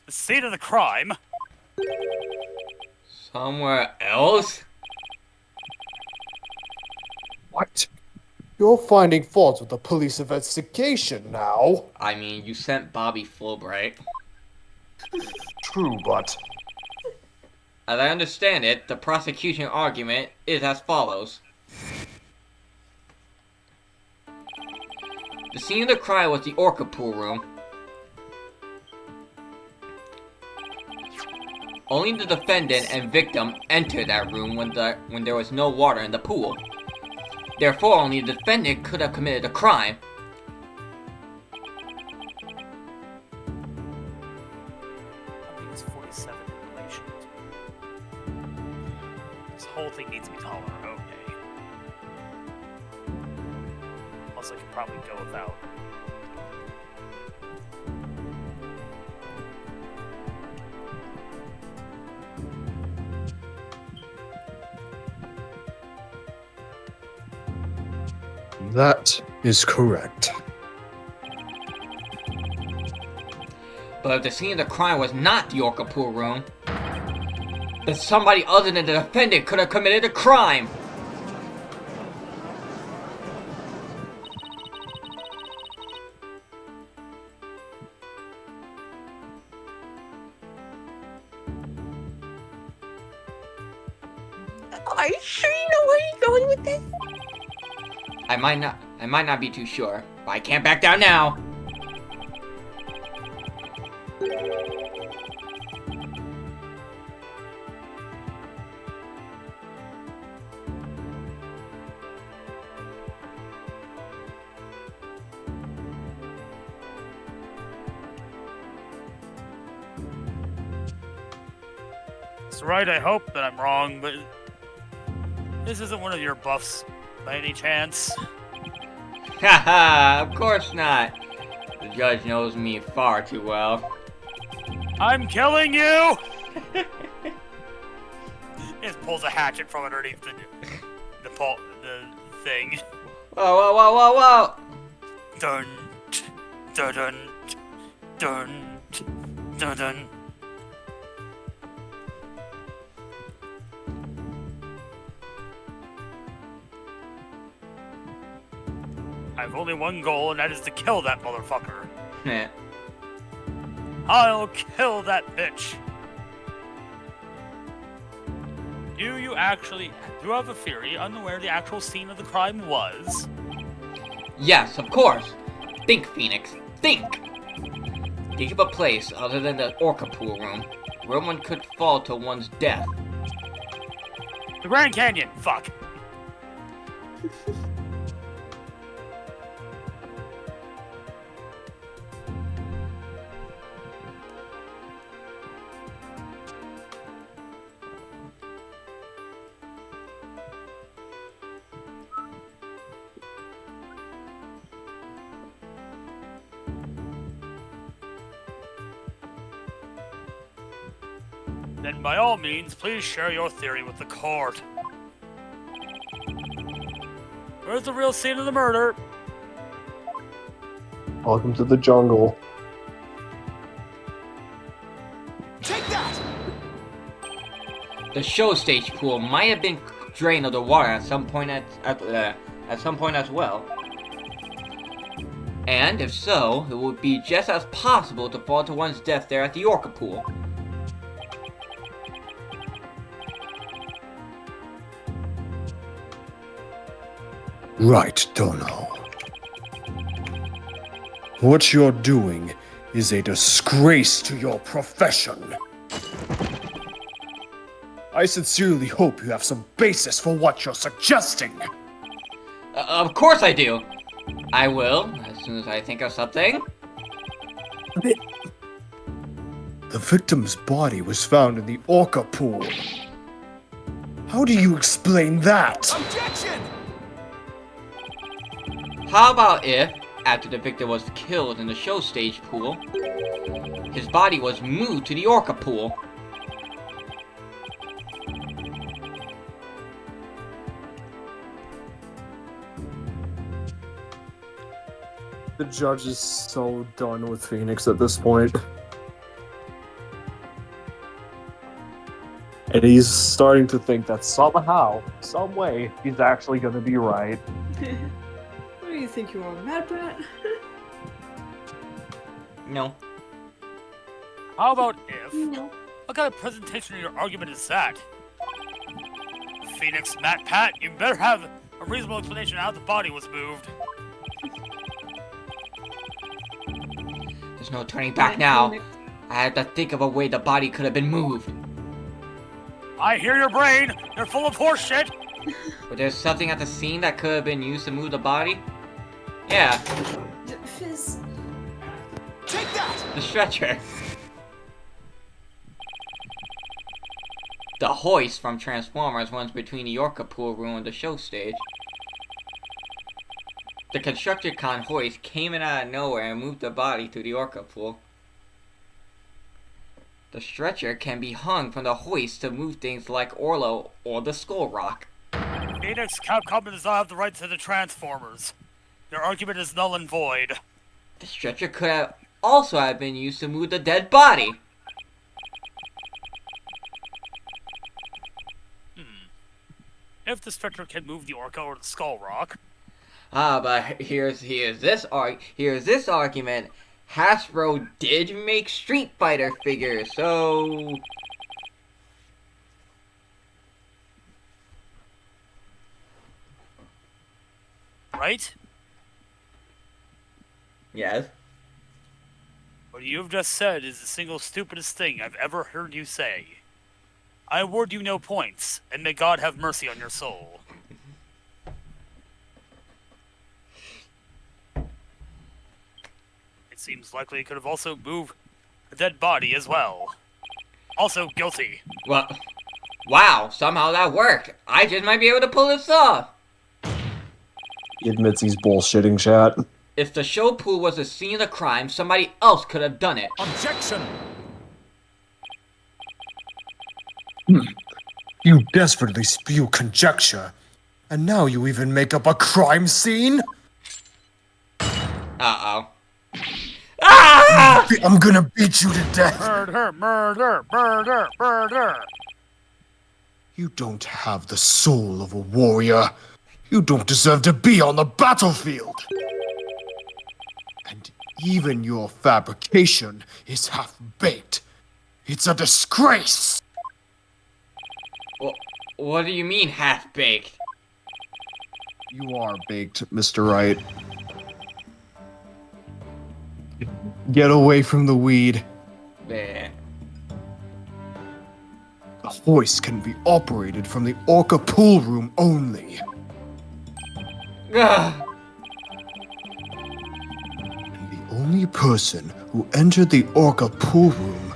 The scene of the crime. Somewhere else? What? You're finding fault with the police investigation now. I mean, you sent Bobby Fulbright. True, but As I understand it, the prosecution argument is as follows. The scene of the crime was the orca pool room. Only the defendant and victim entered that room when there was no water in the pool. Therefore, only the defendant could have committed the crime. I think it's 47 in relation. This whole thing needs to be taller. Okay. Plus, I could probably go without. that is correct. But if the scene of the crime was not the orca pool room, then somebody other than the defendant could have committed the crime. Are you sure you know where you're going with this? I might not be too sure, but I can't back down now. It's right, I hope that I'm wrong, but this isn't one of your buffs by any chance. Haha, of course not. The judge knows me far too well. I'm killing you! Just pulls a hatchet from underneath the thing. Whoa, whoa, whoa, whoa, whoa! Dun, dun, dun, dun, dun, dun. I have only one goal, and that is to kill that motherfucker. Heh. I'll kill that bitch. Do you have a theory on where the actual scene of the crime was? Yes, of course. Think, Phoenix. Think! Think of a place other than the orca pool room where one could fall to one's death. The Grand Canyon. Fuck. Then by all means, please share your theory with the court. Where's the real scene of the murder? Welcome to the jungle. Take that! The show stage pool might have been drained of the water at some point as well. And if so, it would be just as possible to fall to one's death there at the orca pool. Right, Dono. What you're doing is a disgrace to your profession. I sincerely hope you have some basis for what you're suggesting. Of course I do. I will, as soon as I think of something. The victim's body was found in the orca pool. How do you explain that? Objection! How about if, after the victim was killed in the show stage pool, his body was moved to the orca pool? The judge is so done with Phoenix at this point. And he's starting to think that somehow, some way, he's actually going to be right. What do you think you are, Mad Brat? No. How about if? No. What kind of presentation of your argument is that? Phoenix, Matt, Pat, you better have a reasonable explanation of how the body was moved. There's no turning back now. I had to think of a way the body could have been moved. I hear your brain. You're full of horseshit. But there's something at the scene that could have been used to move the body? Yeah, Fizz. Take that! the stretcher. The hoist from Transformers runs between the orca pool room and the show stage. The Constructicon hoist came in out of nowhere and moved the body to the orca pool. The stretcher can be hung from the hoist to move things like Orla or the Skull Rock. Phoenix, Capcom does not have the rights to the Transformers. Your argument is null and void. The stretcher could have also have been used to move the dead body. If the stretcher can move the Orca or the Skull Rock, But here's this argument. Hasbro did make Street Fighter figures, so right? yes. What you've just said is the single stupidest thing I've ever heard you say. I award you no points, and may God have mercy on your soul. It seems likely it could have also moved a dead body as well. Also guilty. Well, wow, somehow that worked. I just might be able to pull this off. He admits he's bullshitting, chat. If the show pool was the scene of the crime, somebody else could have done it. Objection! You desperately spew conjecture. And now you even make up a crime scene? Uh-oh. Ah! I'm gonna beat you to death. Murder, murder, murder, murder. You don't have the soul of a warrior. You don't deserve to be on the battlefield. And even your fabrication is half-baked. It's a disgrace. What do you mean half-baked? You are baked, Mr. Wright. Get away from the weed. There. The hoist can be operated from the orca pool room only. Ugh. And the only person who entered the orca pool room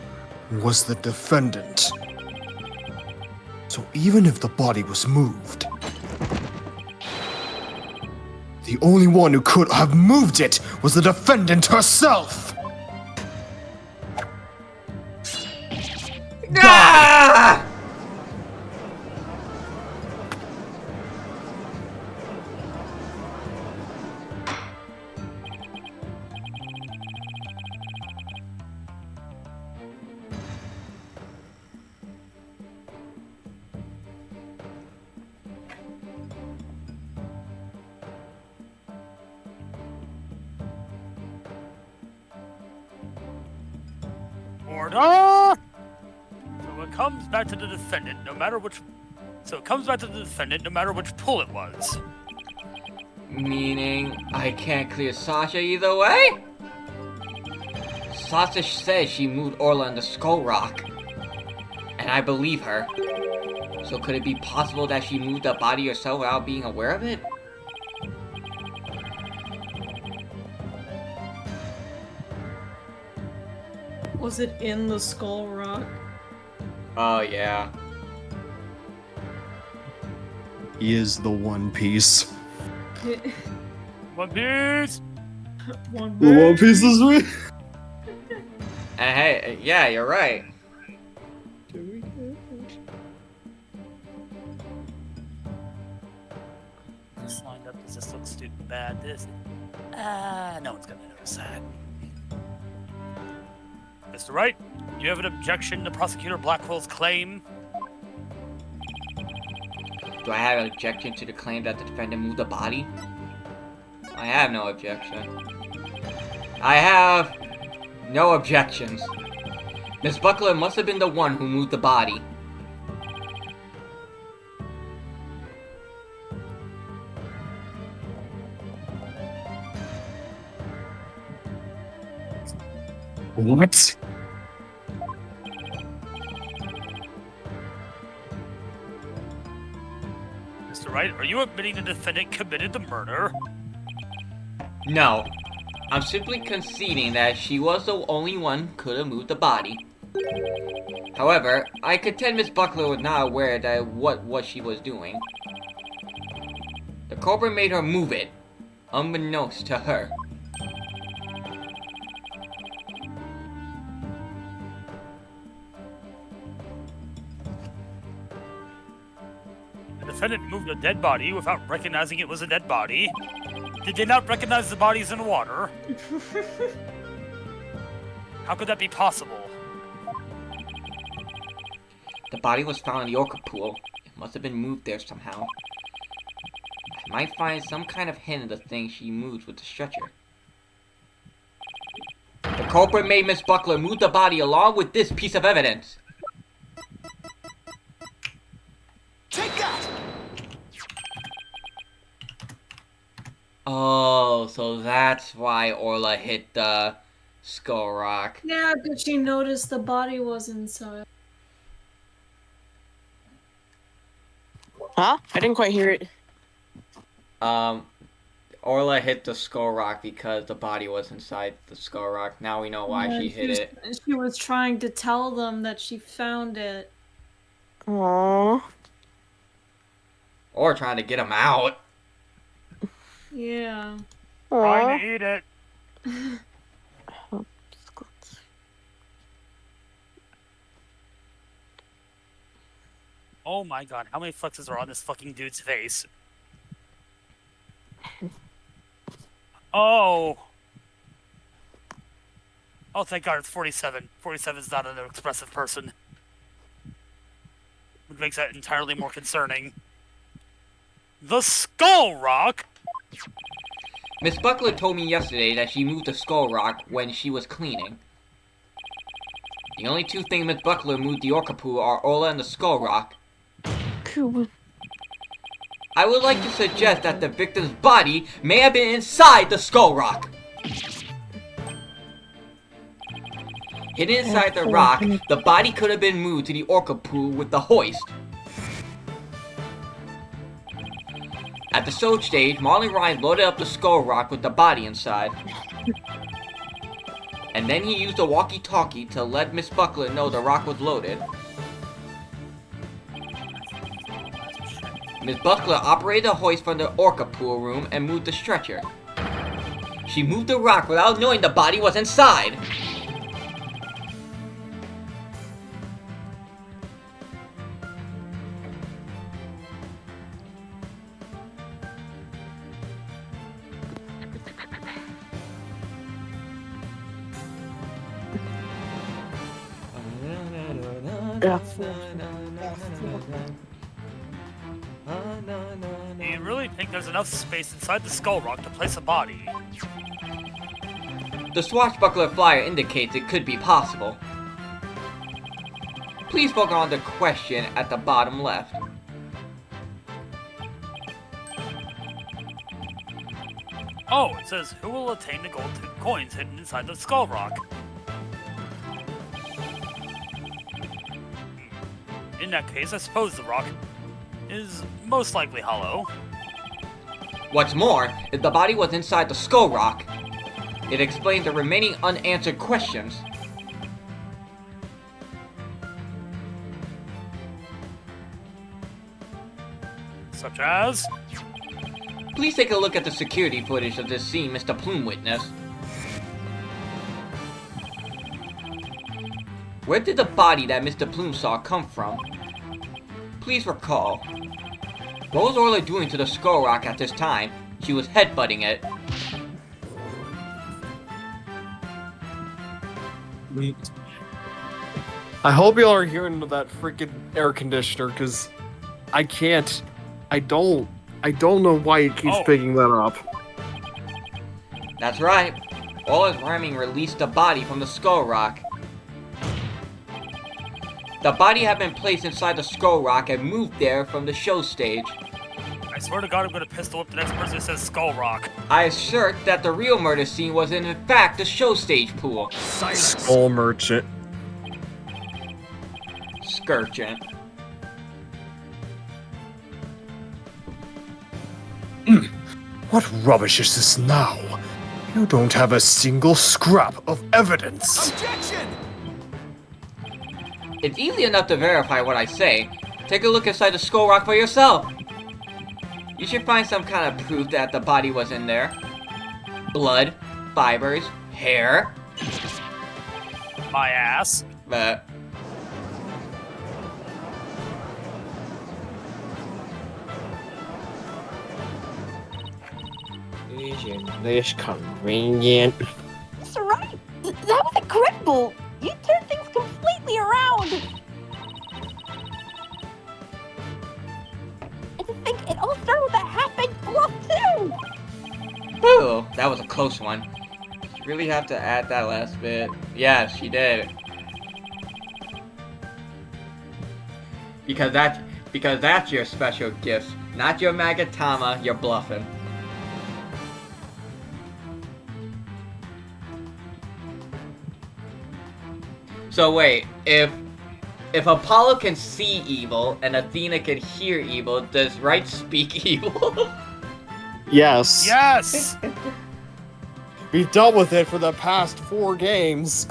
was the defendant. So even if the body was moved, the only one who could have moved it was the defendant herself! Ah! Order! So it comes back to the defendant, no matter which. So it comes back to the defendant, no matter which pull it was. Meaning, I can't clear Sasha either way? Sasha says she moved Orla into Skull Rock. And I believe her. So could it be possible that she moved the body herself without being aware of it? Was it in the Skull Rock? Oh, yeah. He is the One Piece. One Piece! One The One Piece is me. And hey, yeah, you're right. This lined up, does this look stupid bad? No one's gonna notice that. Mr. Wright, do you have an objection to Prosecutor Blackwell's claim? Do I have an objection to the claim that the defendant moved the body? I have no objection. I have no objections. Miss Buckler must have been the one who moved the body. What? Mr. Wright, are you admitting the defendant committed the murder? No. I'm simply conceding that she was the only one who could have moved the body. However, I contend Miss Buckler was not aware that what she was doing. The culprit made her move it, unbeknownst to her. The defendant moved a dead body without recognizing it was a dead body. Did they not recognize the bodies in the water? How could that be possible? The body was found in the orca pool. It must have been moved there somehow. I might find some kind of hint of the thing she moved with the stretcher. The culprit made Miss Buckler move the body along with this piece of evidence. Take that! Oh, so that's why Orla hit the skull rock. Yeah, because she noticed the body was inside. Huh? I didn't quite hear it. Orla hit the skull rock because the body was inside the skull rock. Now we know why Yeah, she hit it. She was trying to tell them that she found it. Aww. Or trying to get him out. Yeah. Trying to eat it. Oh my god, how many flexes are on this fucking dude's face? Oh! Oh, thank god it's 47. 47 is not an expressive person. Which makes that entirely more concerning. The Skull Rock? Miss Buckler told me yesterday that she moved the skull rock when she was cleaning. The only two things Miss Buckler moved the orca pool are Orla and the skull rock. Cool. I would like to suggest that the victim's body may have been inside the skull rock. Hidden inside the rock, the body could have been moved to the orca pool with the hoist. At the soap stage, Marlon Ryan loaded up the skull rock with the body inside. And then he used a walkie-talkie to let Miss Buckler know the rock was loaded. Miss Buckler operated the hoist from the orca pool room and moved the stretcher. She moved the rock without knowing the body was inside. Do you really think there's enough space inside the Skull Rock to place a body? The swashbuckler flyer indicates it could be possible. Please focus on the question at the bottom left. Oh, it says, who will attain the gold coins hidden inside the Skull Rock? In that case, I suppose the rock is most likely hollow. What's more, if the body was inside the skull rock, it explains the remaining unanswered questions. Suck Such as? Please take a look at the security footage of this scene Mr. Plume witnessed. Where did the body that Mr. Plume saw come from? Please recall. What was Orla doing to the skull rock at this time? She was headbutting it. I hope y'all are hearing that freaking air conditioner, because I can't. I don't know why it keeps picking that up. That's right. Orla's ramming released the body from the skull rock. The body had been placed inside the skull rock and moved there from the show stage. I swear to God, I'm gonna pistol whip the next person that says Skull Rock. I assert that the real murder scene was in fact the show stage pool. Skull merchant. Skirchant. What rubbish is this now? You don't have a single scrap of evidence. Objection! It's easy enough to verify what I say. Take a look inside the skull rock for yourself. You should find some kind of proof that the body was in there. Blood, fibers, hair. My ass. But Isn't this convenient? That's right. That was incredible. You turned things completely around. And to think it all started with a half-baked bluff too. ooh, that was a close one. You really have to add that last bit. Yes, she did. Because that's your special gift, not your Magatama, you're bluffing. So wait, if Apollo can see evil and Athena can hear evil, does Wright speak evil? Yes. Yes! We've dealt with it for the past 4 games.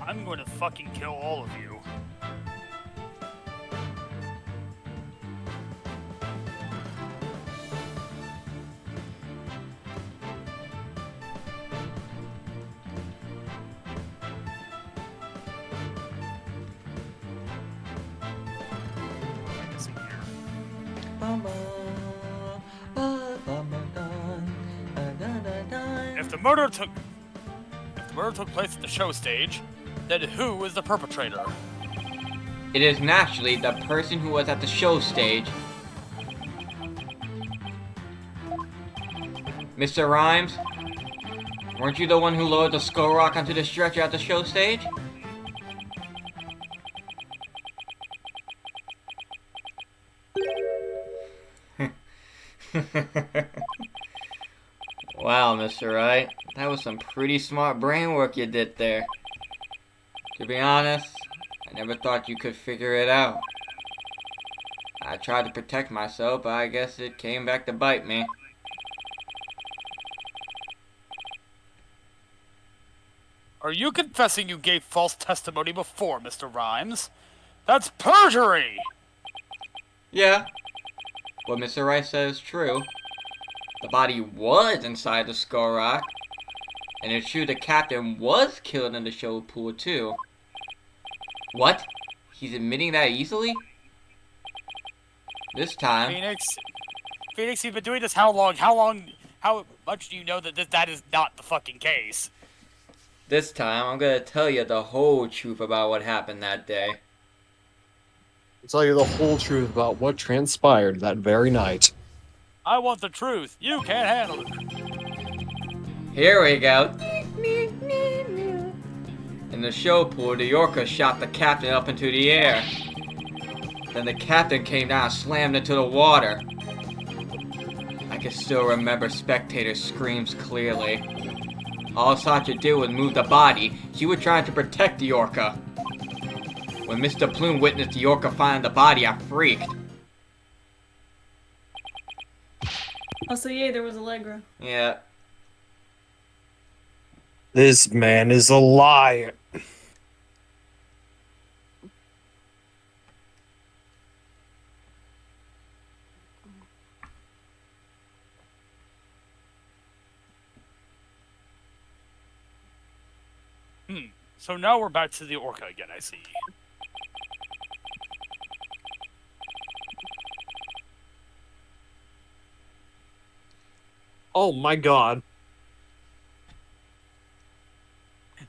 I'm going to fucking kill all of you. If the murder took place at the show stage, then who is the perpetrator? It is naturally the person who was at the show stage. Mr. Rhymes, weren't you the one who lowered the skull rock onto the stretcher at the show stage? Wow, Mr. Wright, that was some pretty smart brain work you did there. To be honest, I never thought you could figure it out. I tried to protect myself, but I guess it came back to bite me. Are you confessing you gave false testimony before, Mr. Rhymes? That's perjury! Yeah, what Mr. Wright says is true. The body was inside the skull rock, and it's true the captain was killed in the show pool too. What? He's admitting that easily? This time... Phoenix, you've been doing this how long? How much do you know that that is not the fucking case? This time, I'm gonna tell you the whole truth about what happened that day. I'll tell you the whole truth about what transpired that very night. I want the truth. You can't handle it. Here we go. In the show pool, the Yorker shot the captain up into the air. Then the captain came down and slammed into the water. I can still remember spectators' screams clearly. All Sasha did was move the body. She was trying to protect the Yorker. When Mr. Plume witnessed the Yorker find the body, I freaked. Oh, so yay, there was Allegra. Yeah. This man is a liar. So now we're back to the orca again, I see. Oh my god.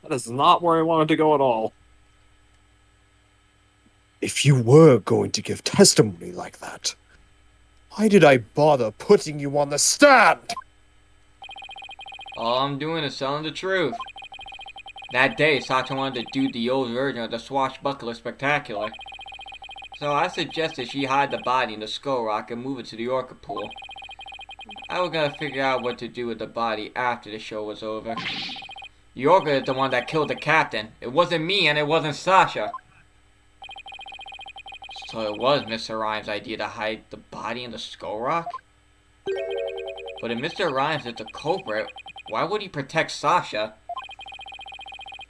That is not where I wanted to go at all. If you were going to give testimony like that, why did I bother putting you on the stand? All I'm doing is telling the truth. That day, Sacha wanted to do the old version of the Swashbuckler Spectacular. So I suggested she hide the body in the skull rock and move it to the orca pool. I was gonna figure out what to do with the body after the show was over. The orca is the one that killed the captain. It wasn't me and it wasn't Sasha. So it was Mr. Rhymes' idea to hide the body in the skull rock? But if Mr. Rhymes is the culprit, why would he protect Sasha?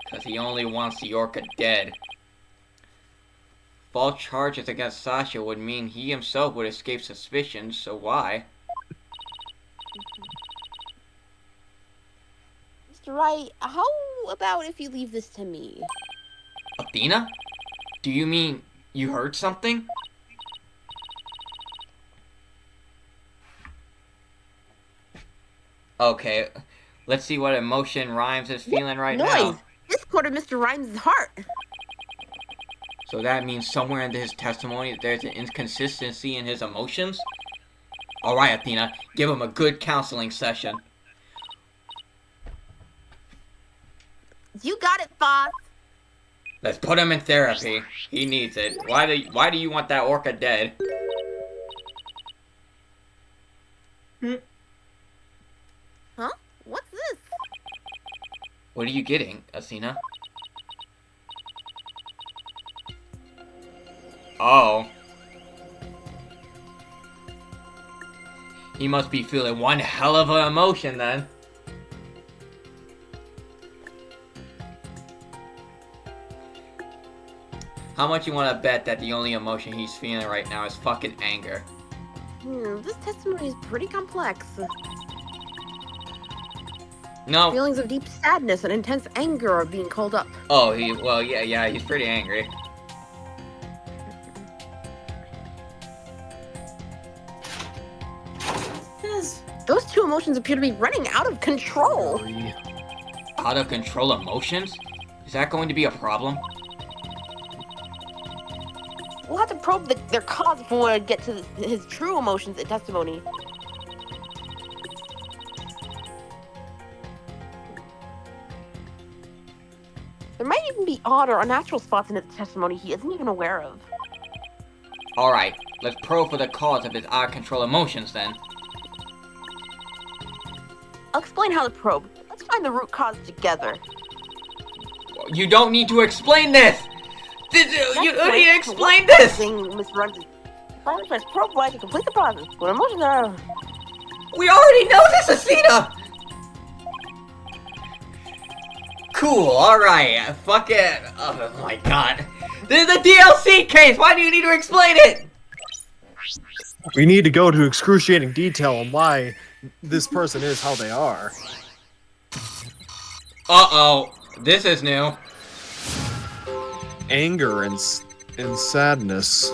Because he only wants the orca dead. False charges against Sasha would mean he himself would escape suspicion, so why? Mr. Wright, how about if you leave this to me? Athena? Do you mean you heard something? Okay, let's see what emotion Rhymes is feeling right Noise! now. This quartered Mr. Rhymes' heart. So that means somewhere in his testimony there's an inconsistency in his emotions? Alright, Athena, give him a good counseling session. You got it, boss. Let's put him in therapy. He needs it. Why do you want that orca dead? Huh? What's this? What are you getting, Athena? Oh. He must be feeling one hell of an emotion then. How much you want to bet that the only emotion he's feeling right now is fucking anger? This testimony is pretty complex. No. Feelings of deep sadness and intense anger are being called up. Oh, yeah, he's pretty angry. Those two emotions appear to be running out of control. Out of control emotions? Is that going to be a problem? We'll have to probe their cause before we get to his true emotions in testimony. There might even be odd or unnatural spots in his testimony he isn't even aware of. Alright, let's probe for the cause of his out of control emotions then. I'll explain how to probe. Let's find the root cause together. You don't need to explain this! You don't need to explain this! this! Misruns. Finally, press probe Y to complete the process. When emotions are... We already know this, Athena! Cool, alright, fuck it. Oh my god. This is a DLC case! Why do you need to explain it? We need to go to excruciating detail on why this person is how they are. Uh-oh, this is new. Anger and sadness.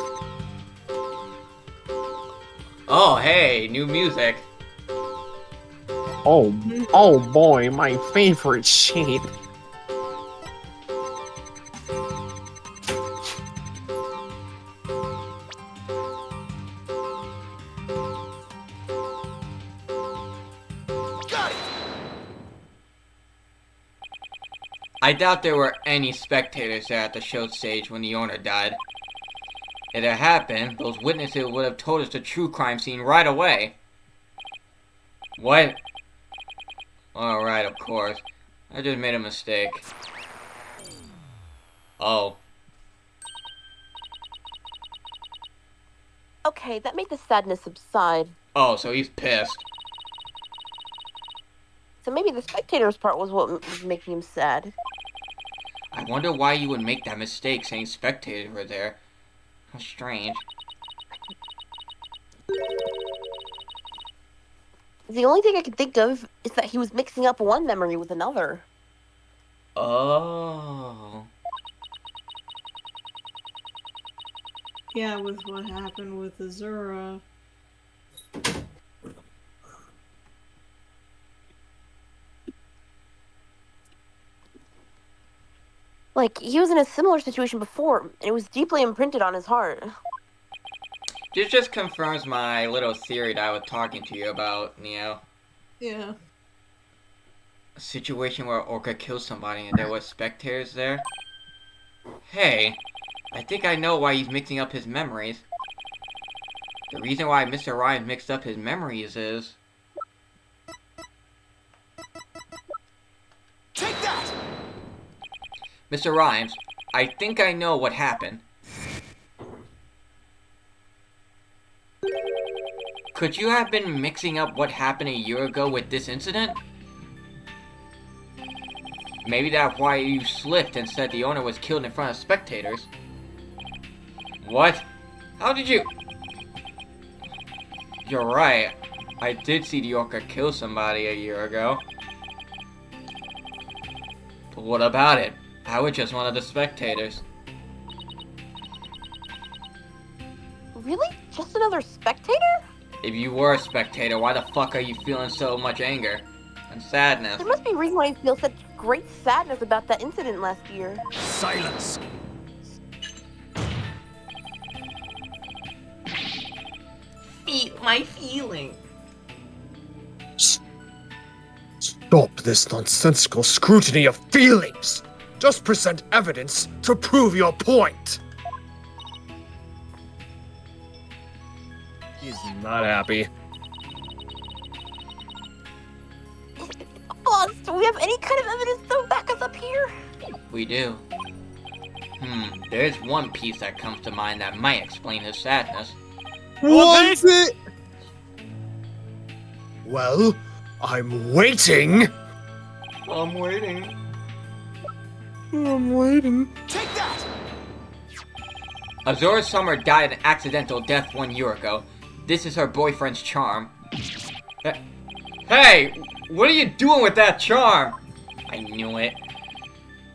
Oh, hey, new music. Oh boy, my favorite sheet. I doubt there were any spectators there at the show stage when the owner died. If it happened, those witnesses would have told us the true crime scene right away. What? Alright, of course. I just made a mistake. Oh. Okay, that made the sadness subside. Oh, so he's pissed. So maybe the spectator's part was what was making him sad. I wonder why you would make that mistake saying spectators were there. How strange. The only thing I can think of is that he was mixing up one memory with another. Oh. Yeah, with what happened with Azura. Like, he was in a similar situation before, and it was deeply imprinted on his heart. This just confirms my little theory that I was talking to you about, Neo. Yeah. A situation where Orca killed somebody and there were spectators there? Hey, I think I know why he's mixing up his memories. The reason why Mr. Ryan mixed up his memories is... Take that! Mr. Rhymes, I think I know what happened. Could you have been mixing up what happened a year ago with this incident? Maybe that's why you slipped and said the owner was killed in front of spectators. What? How did you... You're right. I did see the orca kill somebody a year ago. But what about it? I was just one of the spectators. Really? Just another spectator? If you were a spectator, why the fuck are you feeling so much anger and sadness? There must be a reason why you feel such great sadness about that incident last year. Silence! My feeling. Stop this nonsensical scrutiny of feelings! Just present evidence to prove your point! He's not happy. Boss, do we have any kind of evidence to back us up here? We do. There's one piece that comes to mind that might explain his sadness. Was it? Well, I'm waiting! I'm waiting. I'm waiting. Take that! Azura Summer died an accidental death 1 year ago. This is her boyfriend's charm. Hey! What are you doing with that charm? I knew it.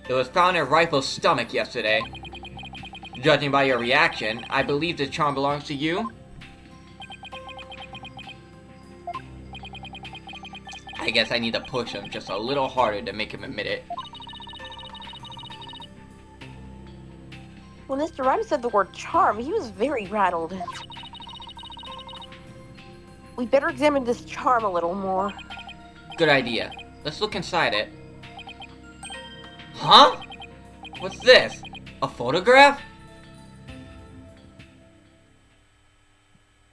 It was found in Rifle's stomach yesterday. Judging by your reaction, I believe this charm belongs to you. I guess I need to push him just a little harder to make him admit it. When Mr. Rhymes said the word charm, he was very rattled. We better examine this charm a little more. Good idea. Let's look inside it. Huh? What's this? A photograph?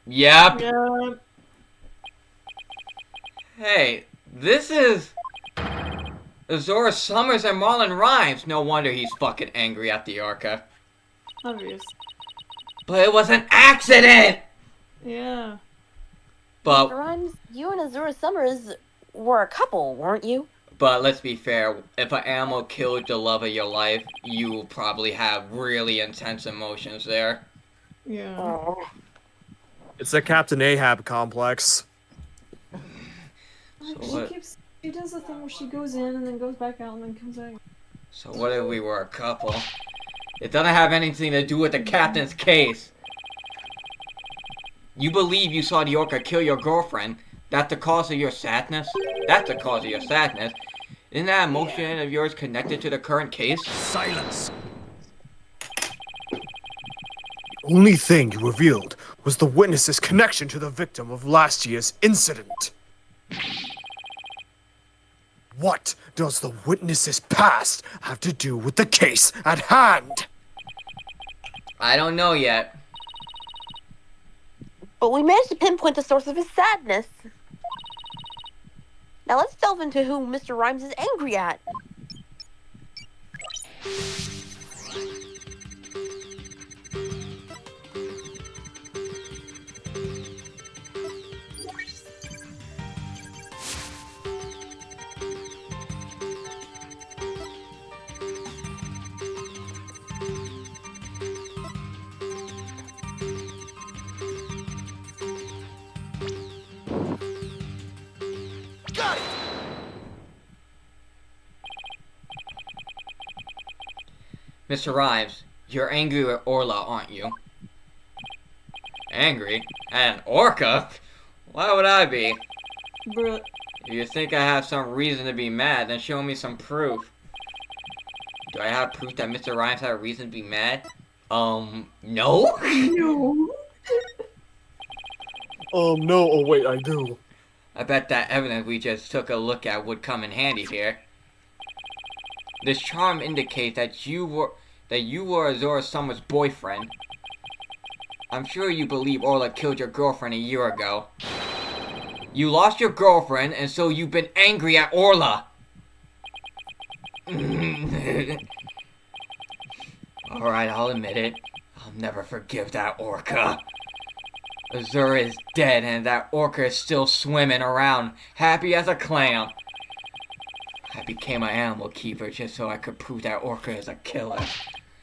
Yep. Yeah. Hey, this is... Azura Summers and Marlon Rhymes. No wonder he's fucking angry at the Orca. Obvious. But it was an accident! Yeah. Mr. But Rhymes, you and Azura Summers were a couple, weren't you? let's be fair, if an animal killed the love of your life, you probably have really intense emotions there. Yeah. Oh. It's a Captain Ahab complex. So She does the thing where she goes in and then goes back out and then comes out. So what if we were a couple? It doesn't have anything to do with the captain's case. You believe you saw the orca kill your girlfriend. That's the cause of your sadness? That's the cause of your sadness. Isn't that emotion of yours connected to the current case? Silence! The only thing you revealed was the witness's connection to the victim of last year's incident. What does the witness's past have to do with the case at hand? I don't know yet. But we managed to pinpoint the source of his sadness. Now let's delve into who Mr. Rhymes is angry at. Got it! Mr. Rhymes, you're angry at Orla, aren't you? Angry? At an orca? Why would I be? Bruh. If you think I have some reason to be mad, then show me some proof. Do I have proof that Mr. Rhymes had a reason to be mad? No? No. No. Oh wait, I do. I bet that evidence we just took a look at would come in handy here. This charm indicates that you were Azora Summer's boyfriend. I'm sure you believe Orla killed your girlfriend a year ago. You lost your girlfriend, and so you've been angry at Orla. Alright, I'll admit it. I'll never forgive that orca. Azura is dead, and that orca is still swimming around, happy as a clam. I became an animal keeper just so I could prove that orca is a killer.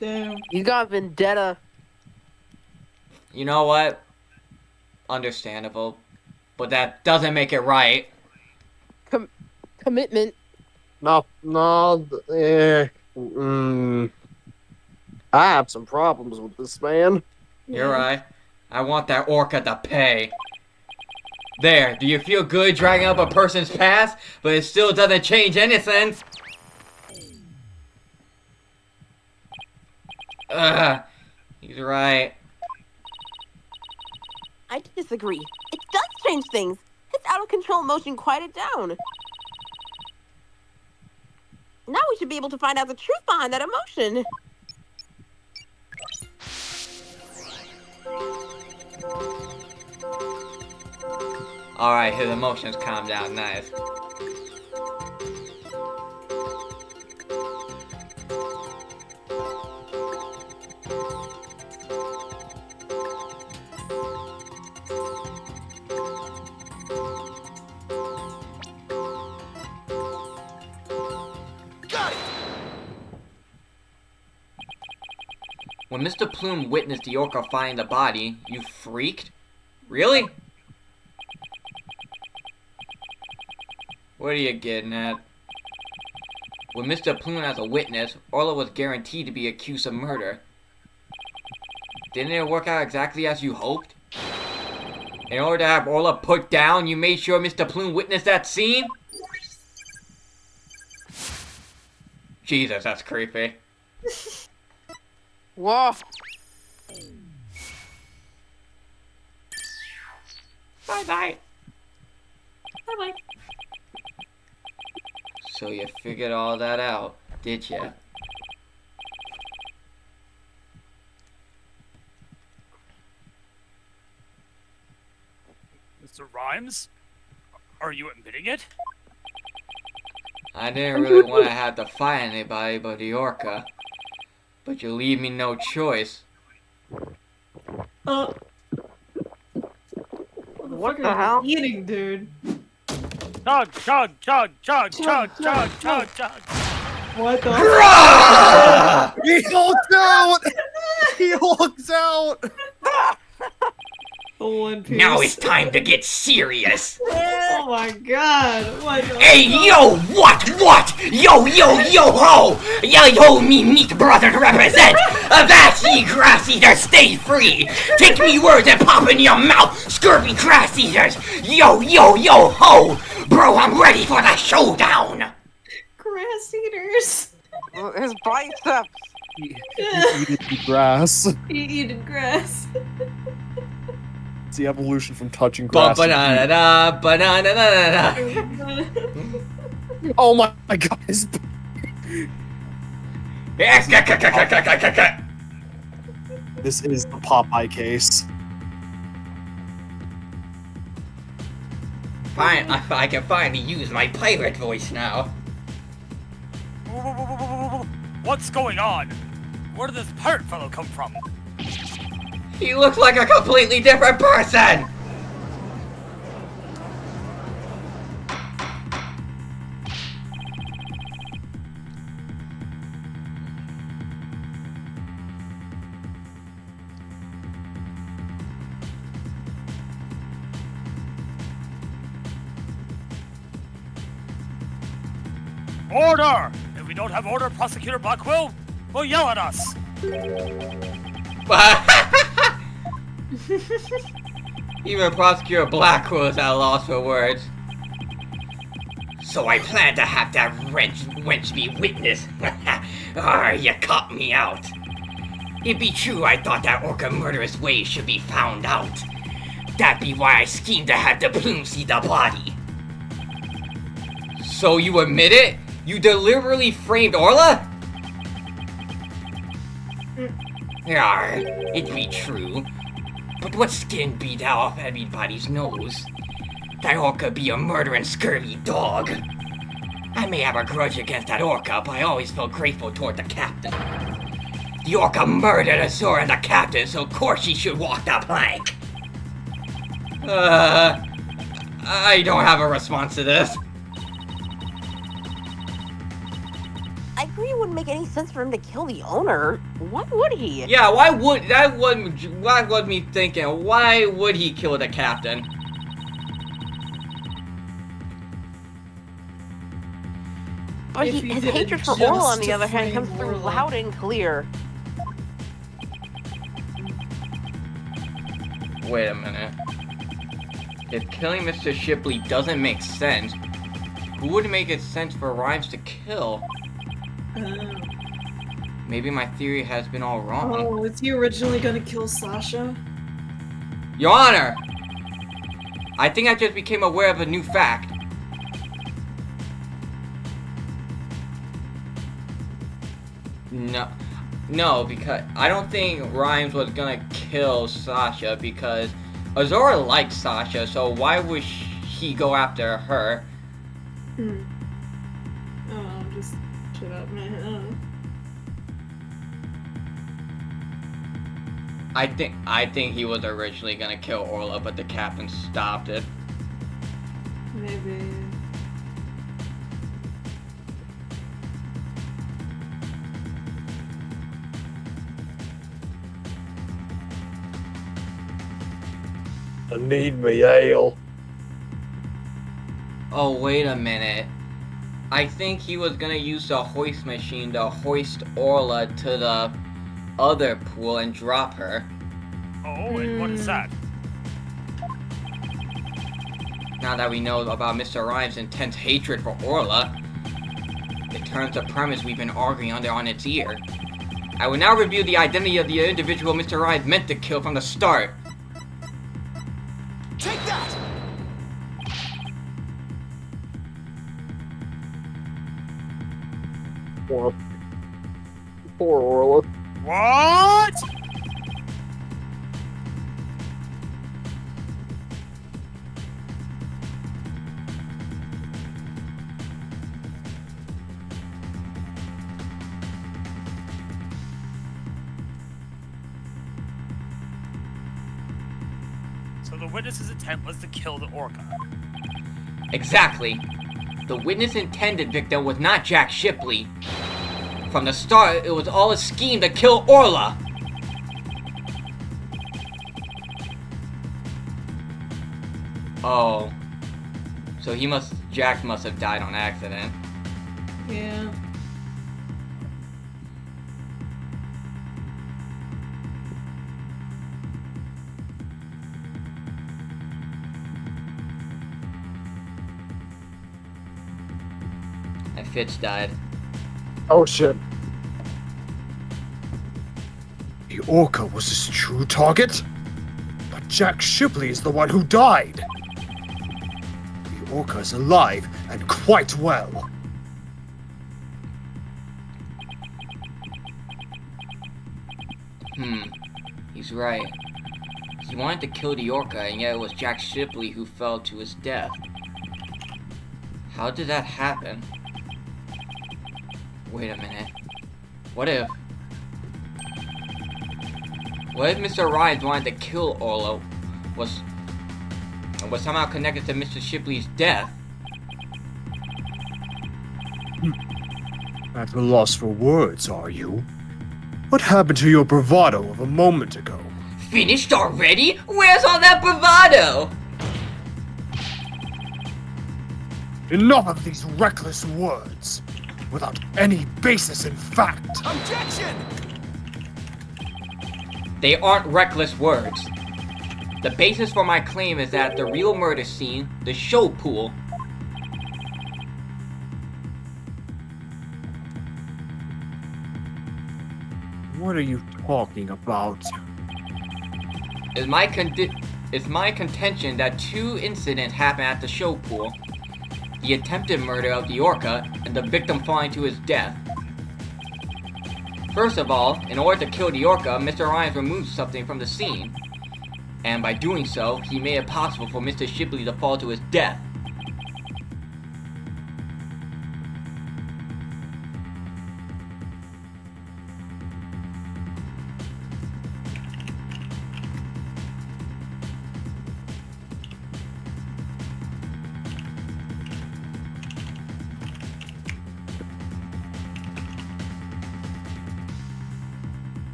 Damn. You got vendetta. You know what? Understandable. But that doesn't make it right. Commitment. No. I have some problems with this man. You're right. I want that orca to pay. There, do you feel good dragging up a person's past, but it still doesn't change anything? He's right. I disagree. It does change things. His out of control emotion quieted down. Now we should be able to find out the truth behind that emotion. Alright, his emotions calm down, nice. Got it! When Mr. Plume witnessed the orca finding the body, you freaked? Really? What are you getting at? With Mr. Plume as a witness, Orla was guaranteed to be accused of murder. Didn't it work out exactly as you hoped? In order to have Orla put down, you made sure Mr. Plume witnessed that scene? Jesus, that's creepy. Whoa. Bye-bye. Bye-bye. So you figured all that out, did ya? Mr. Rhymes? Are you admitting it? I didn't really want to have to fight anybody but the orca. But you leave me no choice. What What the the fuck are hell? you eating, dude? Chug, chug, chug, chug, chug, chug, chug, chug. What the He hulks out! He hulks out! The One Piece. Now it's time to get serious. Oh my god. What the Hey, yo, what? Yo, ho! Yo, me meat brother represent. Avast grass eaters, stay free. Take me words and pop in your mouth, scurvy grass eaters. Yo, ho! Bro, I'm ready for the showdown. grass eaters? His biceps. He eated the grass. He eating grass. It's the evolution from touching grass. Ba-da-da-da, ba-da-da-da-da. Oh my god, his... This is the Popeye case. Fine, I can finally use my pirate voice now. What's going on? Where did this pirate fellow come from? He looks like a completely different person! Order! If we don't have order, Prosecutor Blackwell, will yell at us. Even Prosecutor Blackwell is at a loss for words. So I plan to have that wench be witness. You caught me out. It be true I thought that Orca murderous ways should be found out. That be why I schemed to have the plume see the body. So you admit it? You deliberately framed Orla? Yar, it be true. But what skin be that off everybody's nose? That Orca be a murdering scurvy dog. I may have a grudge against that Orca, but I always felt grateful toward the captain. The Orca murdered Azor and the captain, so of course she should walk the plank. I don't have a response to this. I agree it wouldn't make any sense for him to kill the owner. Why would he? Yeah, why would that was me thinking, why would he kill the captain? But If he his did it hatred for just Orla, on the to other hand, frame comes through Orla. loud and clear. Wait a minute. If killing Mr. Shipley doesn't make sense, who would make it sense for Rhymes to kill? Maybe my theory has been all wrong. Oh, was he originally gonna kill Sasha? Your Honor! I think I just became aware of a new fact. No, because I don't think Rhymes was gonna kill Sasha because Azora liked Sasha, so why would he go after her? Oh, just shut up, man. I think he was originally gonna kill Orla, but the captain stopped it. Maybe. I need me ale. Oh, wait a minute. I think he was gonna use the hoist machine to hoist Orla to the other pool and drop her. Oh, and what is that? Now that we know about Mr. Rhymes' intense hatred for Orla, it turns the premise we've been arguing under on its ear. I will now reveal the identity of the individual Mr. Rhymes meant to kill from the start. Take that! Poor Orla. What? So the witness's intent was to kill the Orca. Exactly. The witness intended victim was not Jack Shipley. From the start, it was all a scheme to kill Orla. Oh. So Jack must have died on accident. Yeah. And Fitz died. Oh shit. The Orca was his true target? But Jack Shipley is the one who died. The Orca is alive and quite well. He's right. He wanted to kill the Orca, and yet it was Jack Shipley who fell to his death. How did that happen? Wait a minute. What if Mr. Rhymes wanted to kill Orla was somehow connected to Mr. Shipley's death? At a loss for words, are you? What happened to your bravado of a moment ago? Finished already? Where's all that bravado? Enough of these reckless words. without any basis in fact. Objection! They aren't reckless words. The basis for my claim is that the real murder scene, the show pool, What are you talking about? is my contention that two incidents happened at the show pool. The attempted murder of the orca and the victim falling to his death. First of all, in order to kill the orca, Mr. Rhymes removed something from the scene. And by doing so, he made it possible for Mr. Shipley to fall to his death.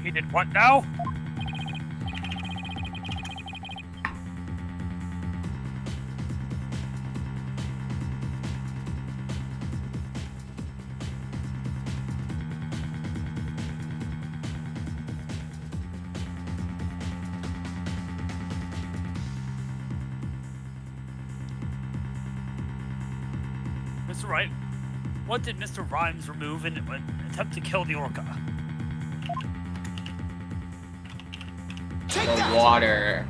He did what now? Mr. Wright, what did Mr. Rhymes remove in an attempt to kill the orca? Take The that! water.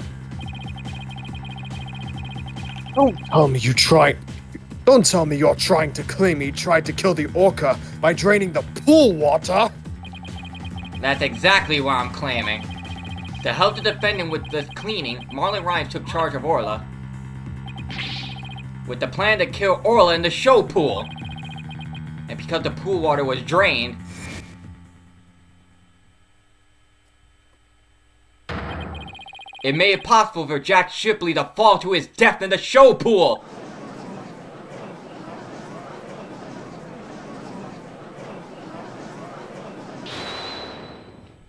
Don't tell me you're trying to claim he tried to kill the orca by draining the pool water. That's exactly what I'm claiming. To help the defendant with the cleaning, Marlon Rhymes took charge of Orla, with the plan to kill Orla in the show pool. And because the pool water was drained, it made it possible for Jack Shipley to fall to his death in the show pool.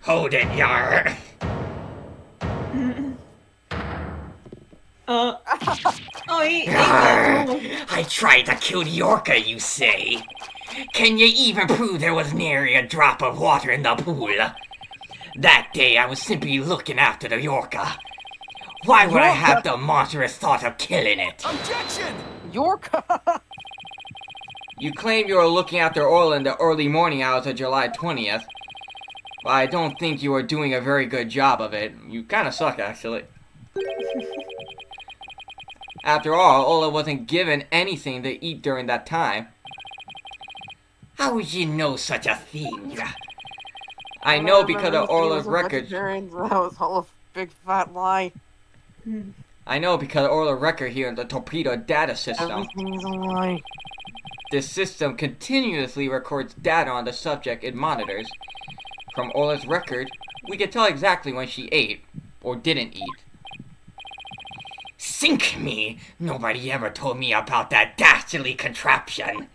Hold it, Yar. Oh, he I tried to kill the orca, you say? Can you even prove there was nary a drop of water in the pool? That day I was simply looking after the orca. Why would I have the monstrous thought of killing it? Objection! Yorka! You claim you were looking after Orla in the early morning hours of July 20th. But I don't think you were doing a very good job of it. You kinda suck, actually. After all, Orla wasn't given anything to eat during that time. How would you know such a thing? I know because of Orla's record. That was all a big fat lie. I know because of Orla's record here in the torpedo data system. Everything's a lie. This system continuously records data on the subject it monitors. From Orla's record, we can tell exactly when she ate, or didn't eat. Sink me! Nobody ever told me about that dastardly contraption!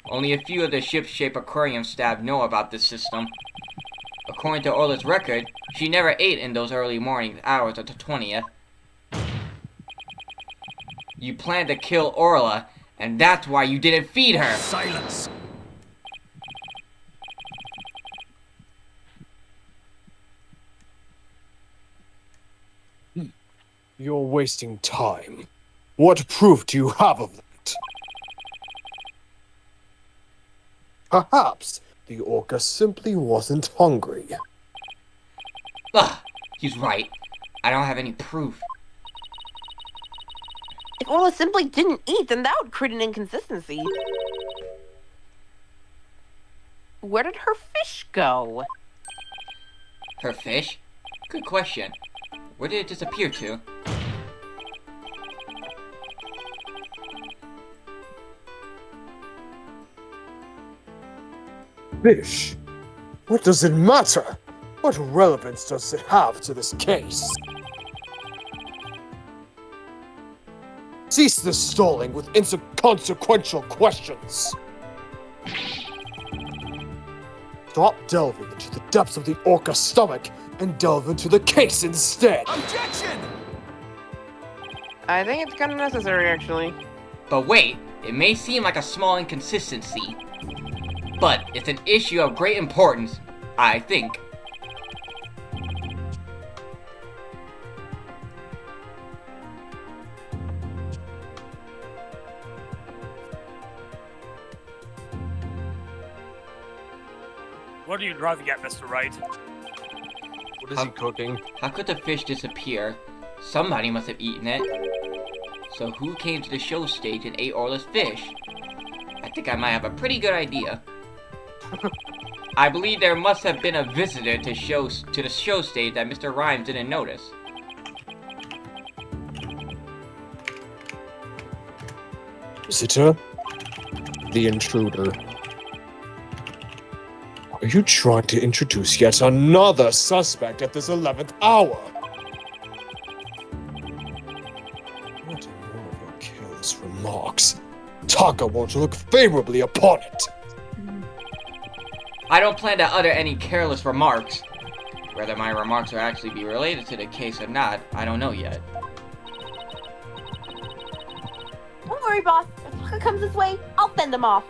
Only a few of the ship-shaped aquarium staff know about this system. According to Orla's record, she never ate in those early morning hours of the 20th. You planned to kill Orla, and that's why you didn't feed her! Silence! You're wasting time. What proof do you have of that? Perhaps the orca simply wasn't hungry. Ugh, he's right. I don't have any proof. If Orla simply didn't eat, then that would create an inconsistency. Where did her fish go? Her fish? Good question. Where did it disappear to? Fish? What does it matter? What relevance does it have to this case? Cease this stalling with inconsequential questions. Stop delving into the depths of the orca's stomach and delve into the case instead. Objection! I think it's kind of necessary, actually. But wait, it may seem like a small inconsistency, but it's an issue of great importance, I think. What are you driving at, Mr. Wright? What is he cooking? How could the fish disappear? Somebody must have eaten it. So who came to the show stage and ate Orla's fish? I think I might have a pretty good idea. I believe there must have been a visitor to the show stage that Mr. Rhymes didn't notice. Visitor? The intruder. Are you trying to introduce yet another suspect at this 11th hour? What in one of your careless remarks? Taka won't look favorably upon it. I don't plan to utter any careless remarks. Whether my remarks will actually be related to the case or not, I don't know yet. Don't worry, boss. If Taka comes this way, I'll fend him off.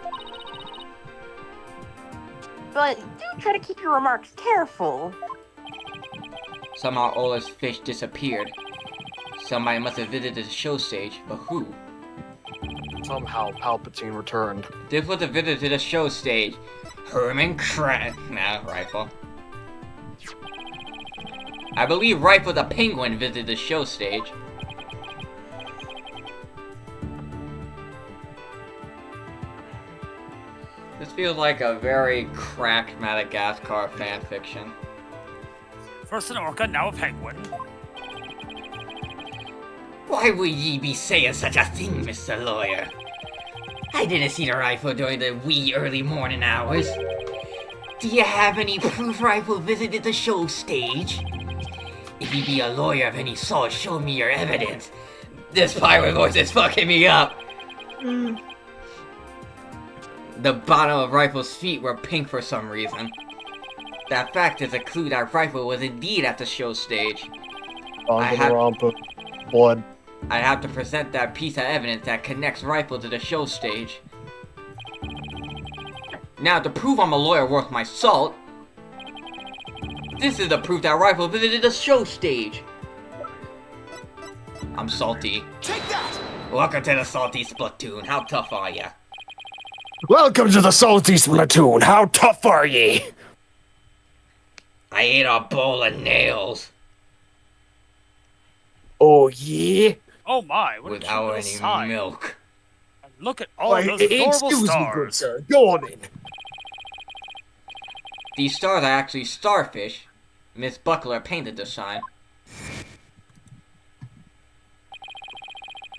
But do try to keep your remarks careful. Somehow Orla's fish disappeared. Somebody must have visited the show stage, but who? Somehow Palpatine returned. This was a visit to the show stage. Herman Rifle. I believe Rifle the Penguin visited the show stage. This feels like a very cracked Madagascar fanfiction. First an orca, now a penguin. Why would ye be saying such a thing, Mr. Lawyer? I didn't see the rifle during the wee early morning hours. Do you have any proof Rifle visited the show stage? If you be a lawyer of any sort, show me your evidence. This pirate voice is fucking me up. The bottom of Rifle's feet were pink for some reason. That fact is a clue that Rifle was indeed at the show stage. Blood. I have to present that piece of evidence that connects Rifle to the show stage. Now, to prove I'm a lawyer worth my salt, this is the proof that Rifle visited the show stage. I'm salty. Take that! Welcome to the Salty Splatoon. How tough are ya? Welcome to the Salty Splatoon. How tough are ye? I ate a bowl of nails Oh, yeah? Oh my, what a cute without little any sign. milk. And look at all those adorable Excuse me, good stars. sir. Go on in. These stars are actually starfish. Miss Buckler painted the sign.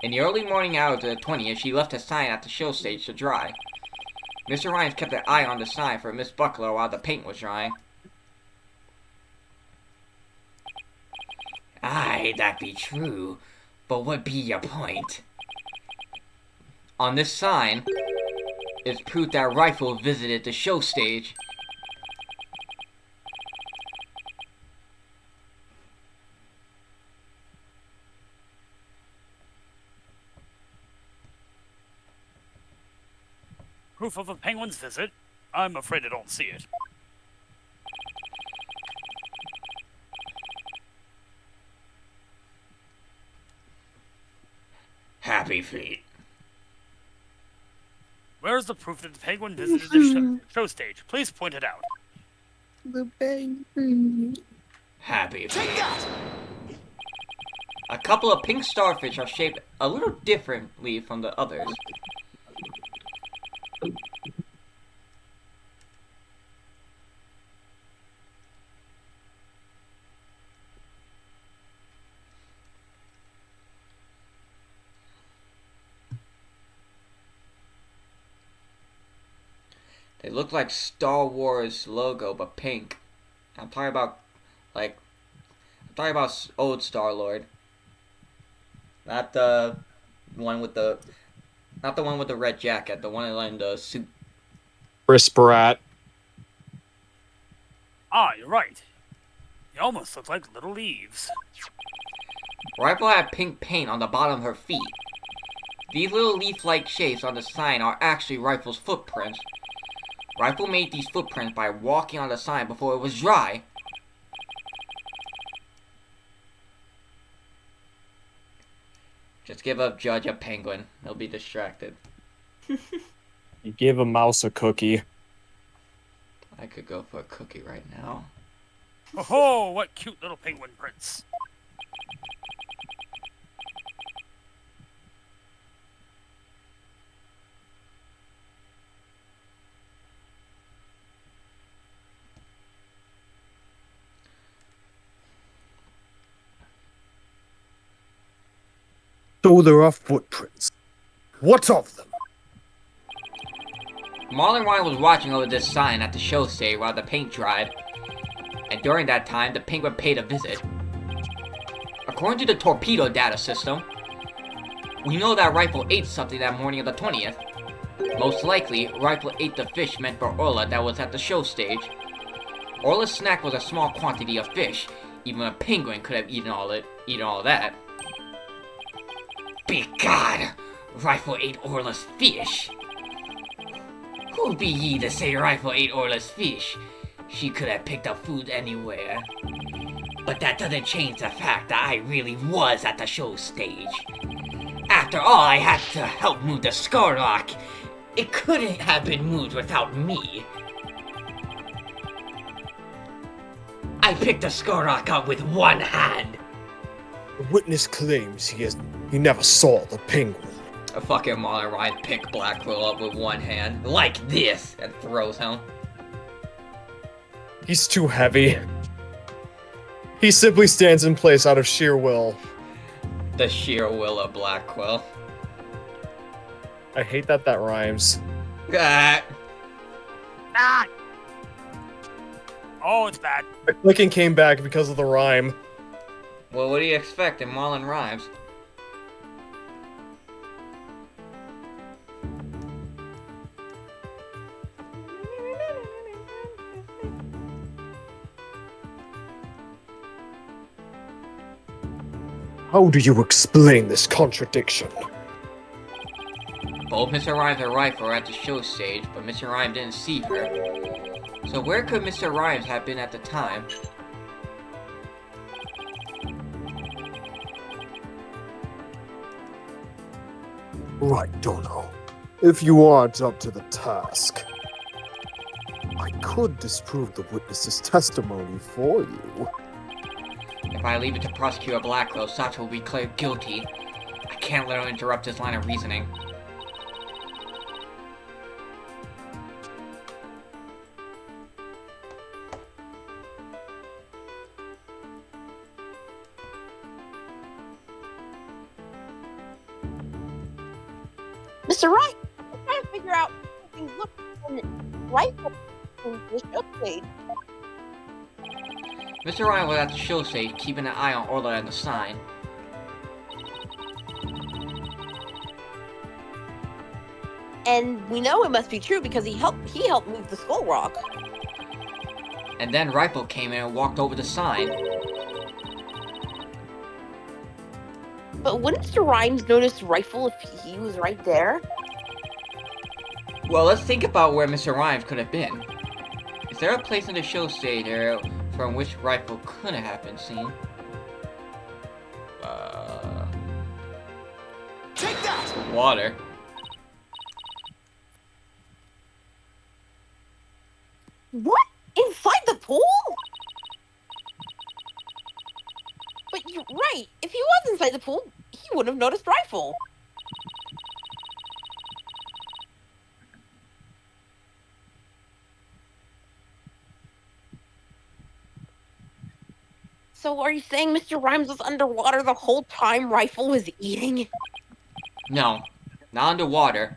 In the early morning hours of the 20th, she left a sign at the show stage to dry. Mr. Rhymes kept an eye on the sign for Miss Buckler while the paint was drying. Aye, that be true. But what be your point? On this sign is proof that Rifle visited the show stage. Proof of a penguin's visit? I'm afraid I don't see it. Happy feet. Where's the proof that the penguin visited the show stage? Please point it out. Happy Take feet. that! A couple of pink starfish are shaped a little differently from the others. They look like Star Wars logo, but pink. I'm talking about, old Star-Lord. Not the one with the red jacket, the one in the suit. Chris Pratt. Ah, you're right. They almost look like little leaves. Rifle had pink paint on the bottom of her feet. These little leaf-like shapes on the sign are actually Rifle's footprints. Rifle made these footprints by walking on the sign before it was dry. Just give up Judge a penguin. He'll be distracted. You gave a mouse a cookie. I could go for a cookie right now. Oh, what cute little penguin prints. So there are footprints. What of them? Marlon Ryan was watching over this sign at the show stage while the paint dried, and during that time, the penguin paid a visit. According to the torpedo data system, we know that Rifle ate something that morning of the 20th. Most likely, Rifle ate the fish meant for Orla that was at the show stage. Orla's snack was a small quantity of fish. Even a penguin could have eaten all that. Begod! Rifle ate Orla's fish. Who be ye to say Rifle ate Orla's fish? She could have picked up food anywhere. But that doesn't change the fact that I really was at the show stage. After all, I had to help move the skull rock. It couldn't have been moved without me. I picked the skull rock up with one hand. The witness claims he never saw the penguin. A fucking Marlon Ryan picked Blackwell up with one hand, like this, and throws him. He's too heavy. He simply stands in place out of sheer will. The sheer will of Blackwell. I hate that rhymes. Ah. Ah! Oh, it's bad. The clicking came back because of the rhyme. Well, what do you expect in Marlon Rhymes? How do you explain this contradiction? Both Mr. Rhymes and Rifle were at the show stage, but Mr. Rhymes didn't see her. So where could Mr. Rhymes have been at the time? Right, Dono. If you aren't up to the task, I could disprove the witness's testimony for you. If I leave it to Prosecutor Blackwell, Sacha will be declared guilty. I can't let him interrupt his line of reasoning. Mr. Wright, I'm trying to figure out if you look in rifle in the show stage. Mr. Ryan was at the show stage, keeping an eye on Orla and the sign. And we know it must be true because he helped move the skull rock. And then Rifle came in and walked over the sign. But wouldn't Mr. Rhymes notice Rifle if he was right there? Well, let's think about where Mr. Rhymes could have been. Is there a place in the show stage area from which Rifle couldn't have been seen? Take that! Water. What? Inside the pool? But you're right. If he was inside the pool, he wouldn't have noticed Rifle. So are you saying Mr. Rhymes was underwater the whole time Rifle was eating? No, not underwater.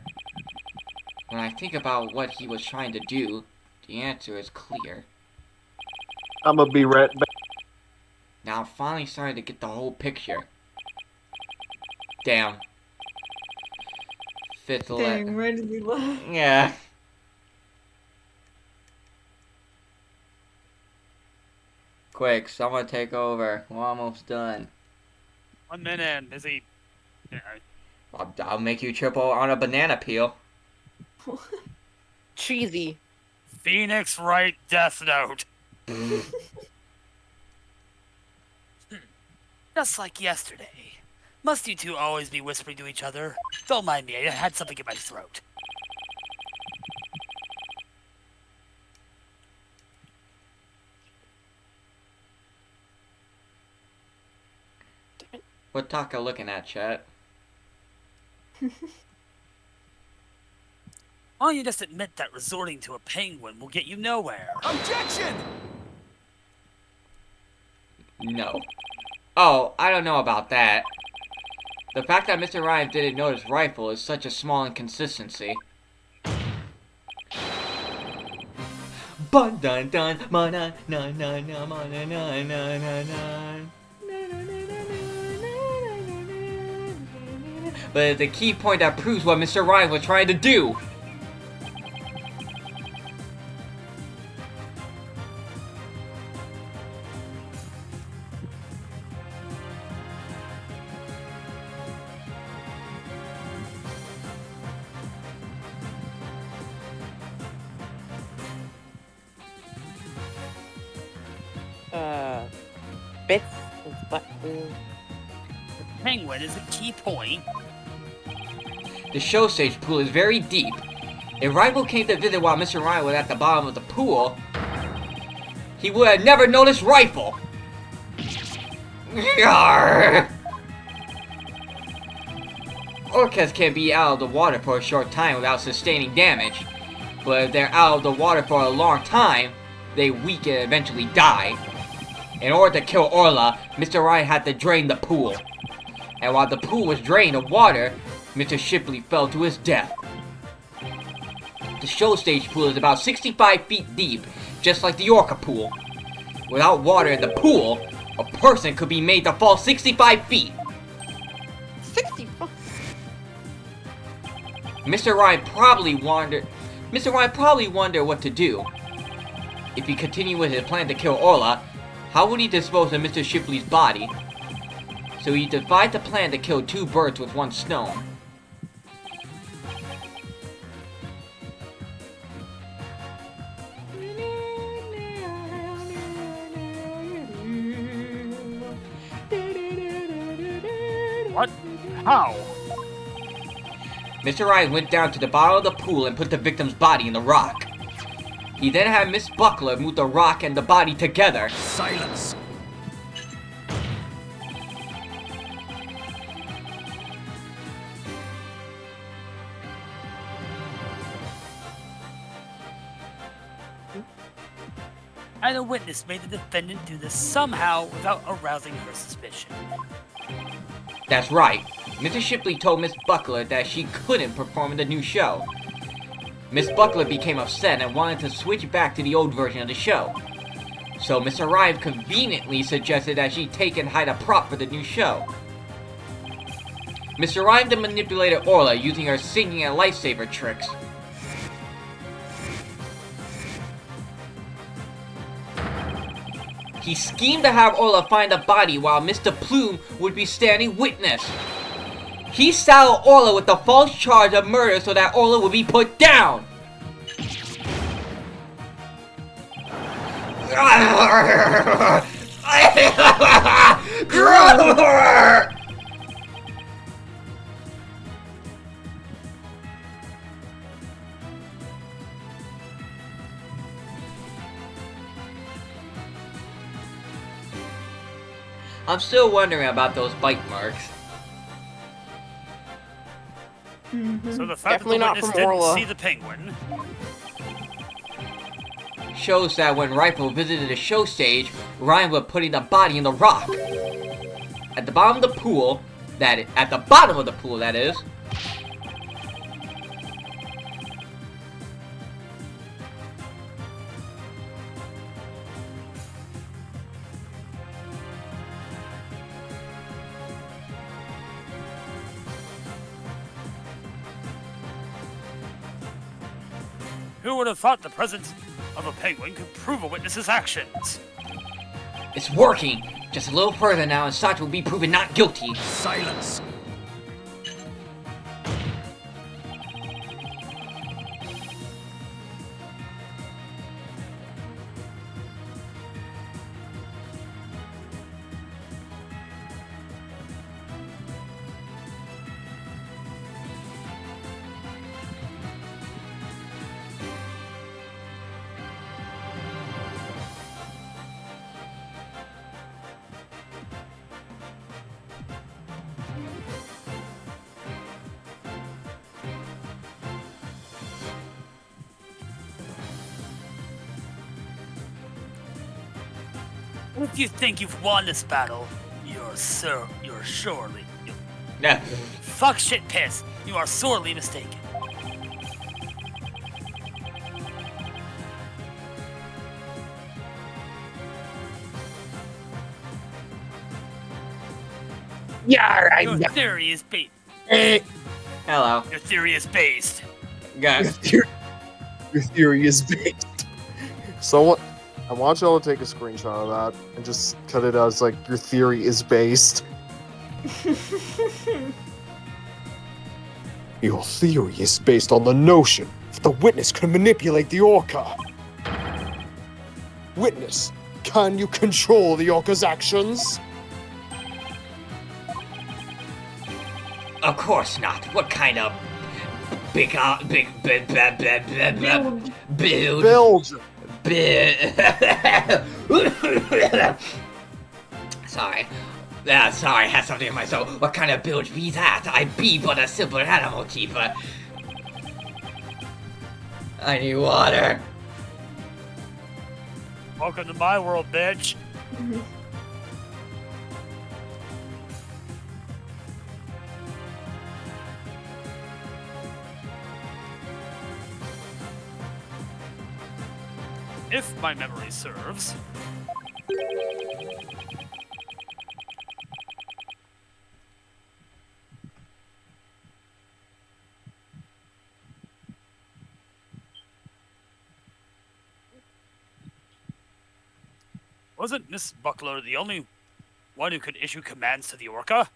When I think about what he was trying to do, the answer is clear. I'm gonna be right back. Now I'm finally starting to get the whole picture. Damn. Fifth Dang, where did you laugh? Yeah. Quick, someone take over. We're almost done. 1 minute. Busy. Yeah, I'll make you triple on a banana peel. Cheesy. Phoenix Wright Death Note. Just like yesterday. Must you two always be whispering to each other? Don't mind me, I had something in my throat. What Taka looking at, chat? Why don't you just admit that resorting to a penguin will get you nowhere? Objection! No. Oh, I don't know about that. The fact that Mr. Ryan didn't know his rifle is such a small inconsistency. Bun dun dun ma na na na na ma na na na na na. But it's the key point that proves what Mr. Ryan was trying to do. Bits. But, Penguin is a key point. The show stage pool is very deep. If Rival came to visit while Mr. Ryan was at the bottom of the pool, he would have never noticed Rifle. Yarr! Orcas can be out of the water for a short time without sustaining damage, but if they're out of the water for a long time, they weaken and eventually die. In order to kill Orla, Mr. Ryan had to drain the pool. And while the pool was drained of water, Mr. Shipley fell to his death. The show stage pool is about 65 feet deep, just like the Orca pool. Without water in the pool, a person could be made to fall 65 feet. 65. Mr. Ryan probably wondered what to do. If he continued with his plan to kill Orla, how would he dispose of Mr. Shipley's body? So he devised a plan to kill two birds with one stone. What? How? Mr. Ryan went down to the bottom of the pool and put the victim's body in the rock. He then had Miss Buckler move the rock and the body together. Silence! And a witness made the defendant do this somehow without arousing her suspicion. That's right. Mr. Shipley told Miss Buckler that she couldn't perform in the new show. Miss Buckler became upset and wanted to switch back to the old version of the show. So Mr. Ryan conveniently suggested that she take and hide a prop for the new show. Mr. Ryan then manipulated Orla using her singing and lightsaber tricks. He schemed to have Orla find the body while Mr. Plume would be standing witness. He saddled Orla with the false charge of murder so that Orla would be put down. I'm still wondering about those bite marks. So the fact Definitely that not the witness from didn't Orla. see the penguin Shows that when Rifle visited the show stage, Ryan was putting the body in the rock. At the bottom of the pool, that is. Who would have thought the presence of a penguin could prove a witness's actions? It's working! Just a little further now and Sato will be proven not guilty. Silence. If you think you've won this battle, you're surely. Nah. Fuck shit piss. You are sorely mistaken. Yeah, Your theory is based. Hello. Your theory is based. Guys. Your theory is based. So I want y'all to take a screenshot of that and just cut it as like your theory is based. Your theory is based on the notion that the witness could manipulate the orca. Witness, can you control the orca's actions? Of course not. What kind of big build? Sorry. Sorry, I had something in my soul. What kind of build be that? I be but a simple animal keeper. I need water. Welcome to my world, bitch. If my memory serves. Wasn't Miss Buckler the only one who could issue commands to the orca?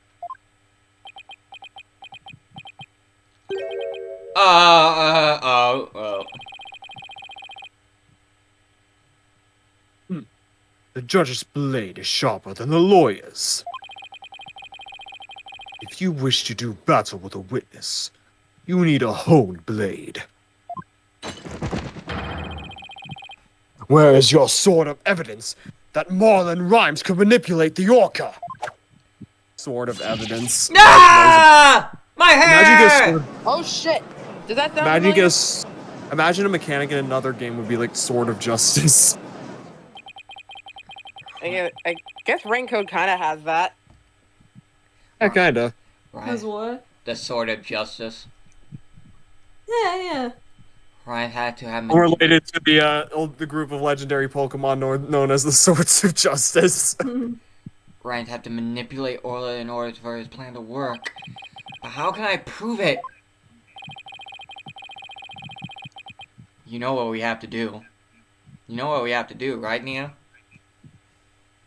The judge's blade is sharper than the lawyer's. If you wish to do battle with a witness, you need a honed blade. Where is your sword of evidence that Marlon Rhymes could manipulate the orca? Sword of evidence. Ah! My hair! Imagine Oh shit! Does that sound Imagine familiar? imagine a mechanic in another game would be like Sword of Justice. I guess Raincoat kind of has that. Yeah, kinda. As Right. what? The sword of justice. Yeah. Ryan had to have Related to the group of legendary Pokemon known as the Swords of Justice. Ryan had to manipulate Orla in order for his plan to work. But how can I prove it? You know what we have to do. You know what we have to do, right, Nia?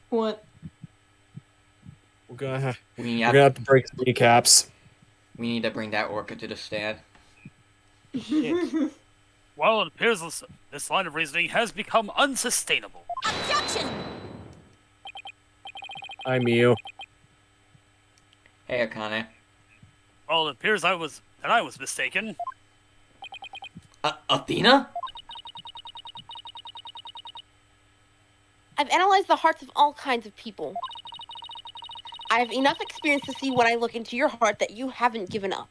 What? We're gonna We have to break some kneecaps. we need to bring that orca to the stand. Shit. Well, it appears this line of reasoning has become unsustainable. Objection! I'm Mew. Hey, Akane. Well, it appears I was mistaken. Athena? I've analyzed the hearts of all kinds of people. I have enough experience to see when I look into your heart that you haven't given up.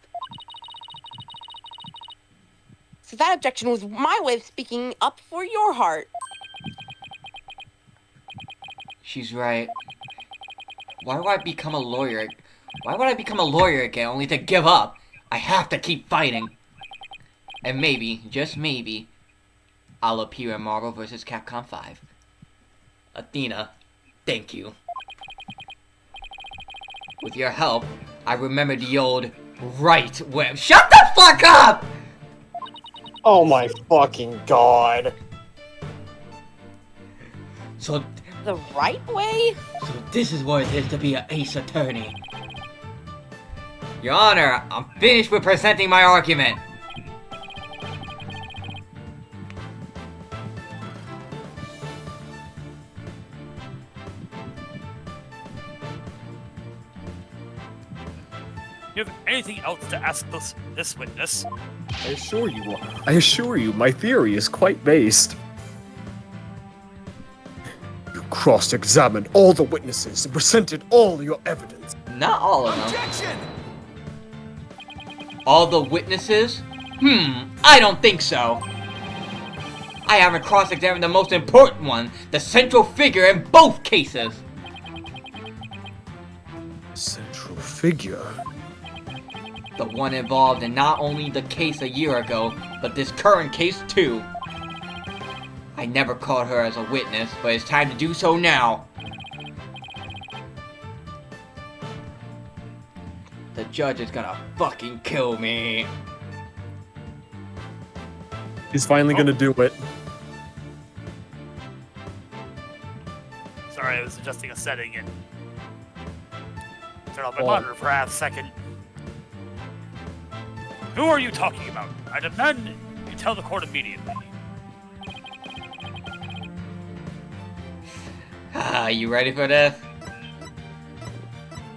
So that objection was my way of speaking up for your heart. She's right. Why would I become a lawyer? Why would I become a lawyer again only to give up? I have to keep fighting. And maybe, just maybe, I'll appear in Marvel vs. Capcom 5. Athena, thank you. With your help, I remember the old Wright web. Shut the fuck up! Oh my fucking god. So, the right way? So this is what it is to be an ace attorney. Your Honor, I'm finished with presenting my argument. You have anything else to ask this witness? I assure you, my theory is quite based. You cross-examined all the witnesses and presented all your evidence. Not all of them. Objection! All the witnesses? I don't think so. I haven't cross-examined the most important one, the central figure in both cases. Central figure. The one involved in not only the case a year ago, but this current case too. I never called her as a witness, but it's time to do so now. The judge is gonna fucking kill me. He's finally gonna do it. Sorry, I was adjusting a setting and turn off my monitor for half a second. Who are you talking about? I demand you tell the court immediately. You ready for this?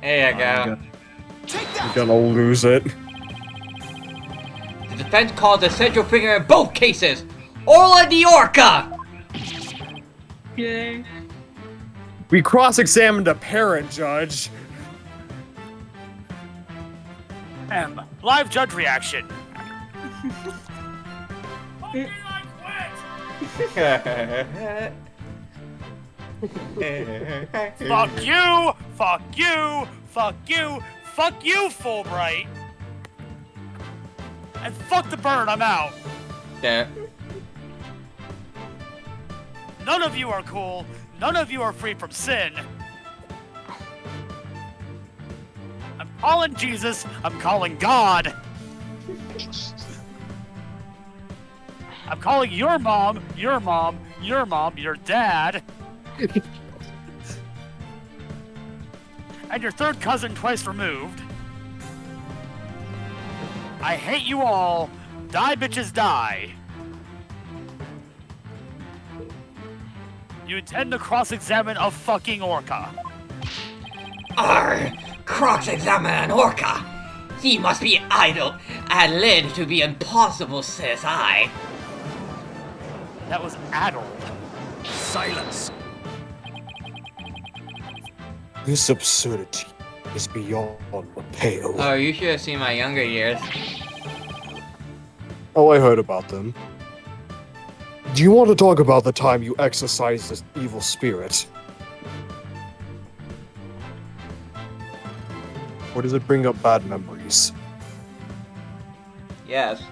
There you go. Take You're that! gonna lose it. The defense called the central figure in both cases, Orla the Orca! Yay. We cross-examined a parent, Judge. Live judge reaction. Fuck you! Fuck you! Fuck you! Fuck you, Fulbright! And fuck the burn, I'm out. There. None of you are cool. None of you are free from sin. I'm calling Jesus. I'm calling God. I'm calling your mom, your mom, your mom, your dad. And your third cousin twice removed. I hate you all. Die, bitches, die. You intend to cross-examine a fucking orca. Arr! Cross-examine an orca! He must be idle, alleged to be impossible, says I. That was addled. Silence! This absurdity is beyond the pale. Oh, you should have seen my younger years. Oh, I heard about them. Do you want to talk about the time you exorcised this evil spirit? Or does it bring up bad memories? Yes.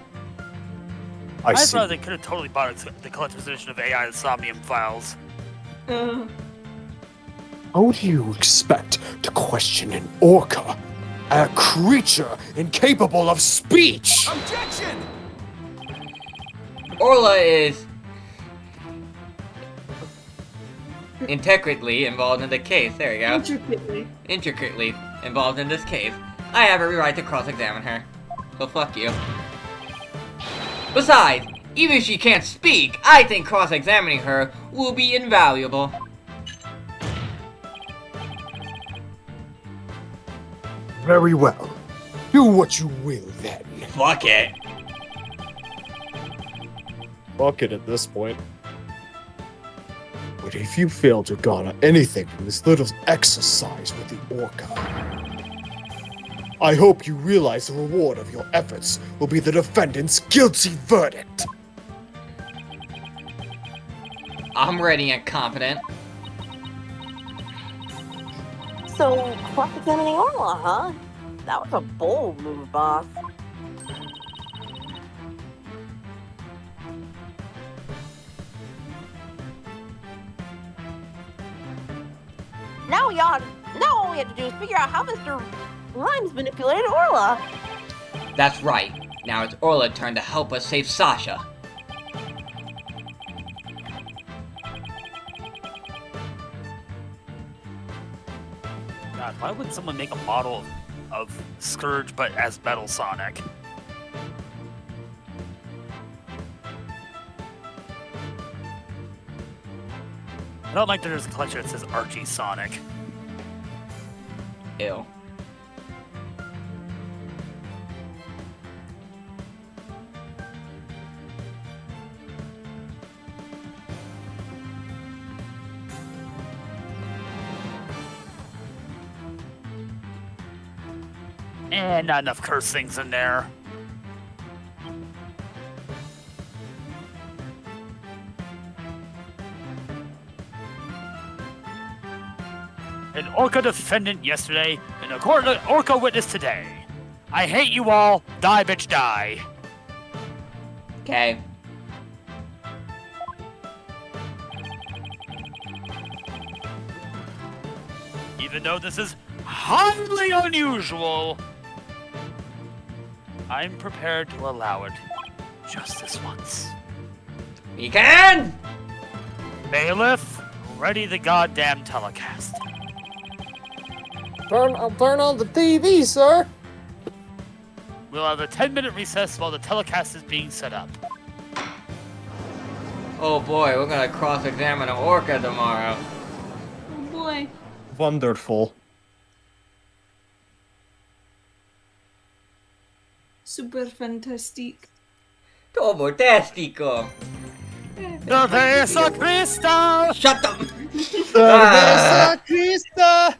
I I see. thought they could have totally bought the collector's edition of AI Somnium Files. How do you expect to question an orca? A creature incapable of speech! Objection! Orla is intricately involved in the case. There you go. Intricately. Intricately involved in this case. I have every right to cross-examine her. So fuck you. Besides, even if she can't speak, I think cross-examining her will be invaluable. Very well. Do what you will then. Fuck it. Fuck it at this point. But if you fail to garner anything from this little exercise with the orca, I hope you realize the reward of your efforts will be the defendant's guilty verdict. I'm ready and confident. So, cross-examining Orla, huh? That was a bold move, boss. Now all we had to do is figure out how Mr. Rhymes manipulated Orla. That's right. Now it's Orla's turn to help us save Sasha. Why would someone make a model of Scourge but as Metal Sonic? I don't like that there's a collection that says Archie Sonic. Ew. And not enough curse things in there. An Orca defendant yesterday, and a Orca witness today. I hate you all. Die, bitch, die. Okay. Even though this is highly unusual, I'm prepared to allow it just this once. You can! Bailiff, ready the goddamn telecast. Turn on the TV, sir. We'll have a 10-minute recess while the telecast is being set up. Oh boy, we're gonna cross-examine an orca tomorrow. Oh boy. Wonderful. Super fantastic. Fantastico! Cerveza Crystal! Shut up! Cerveza Crista!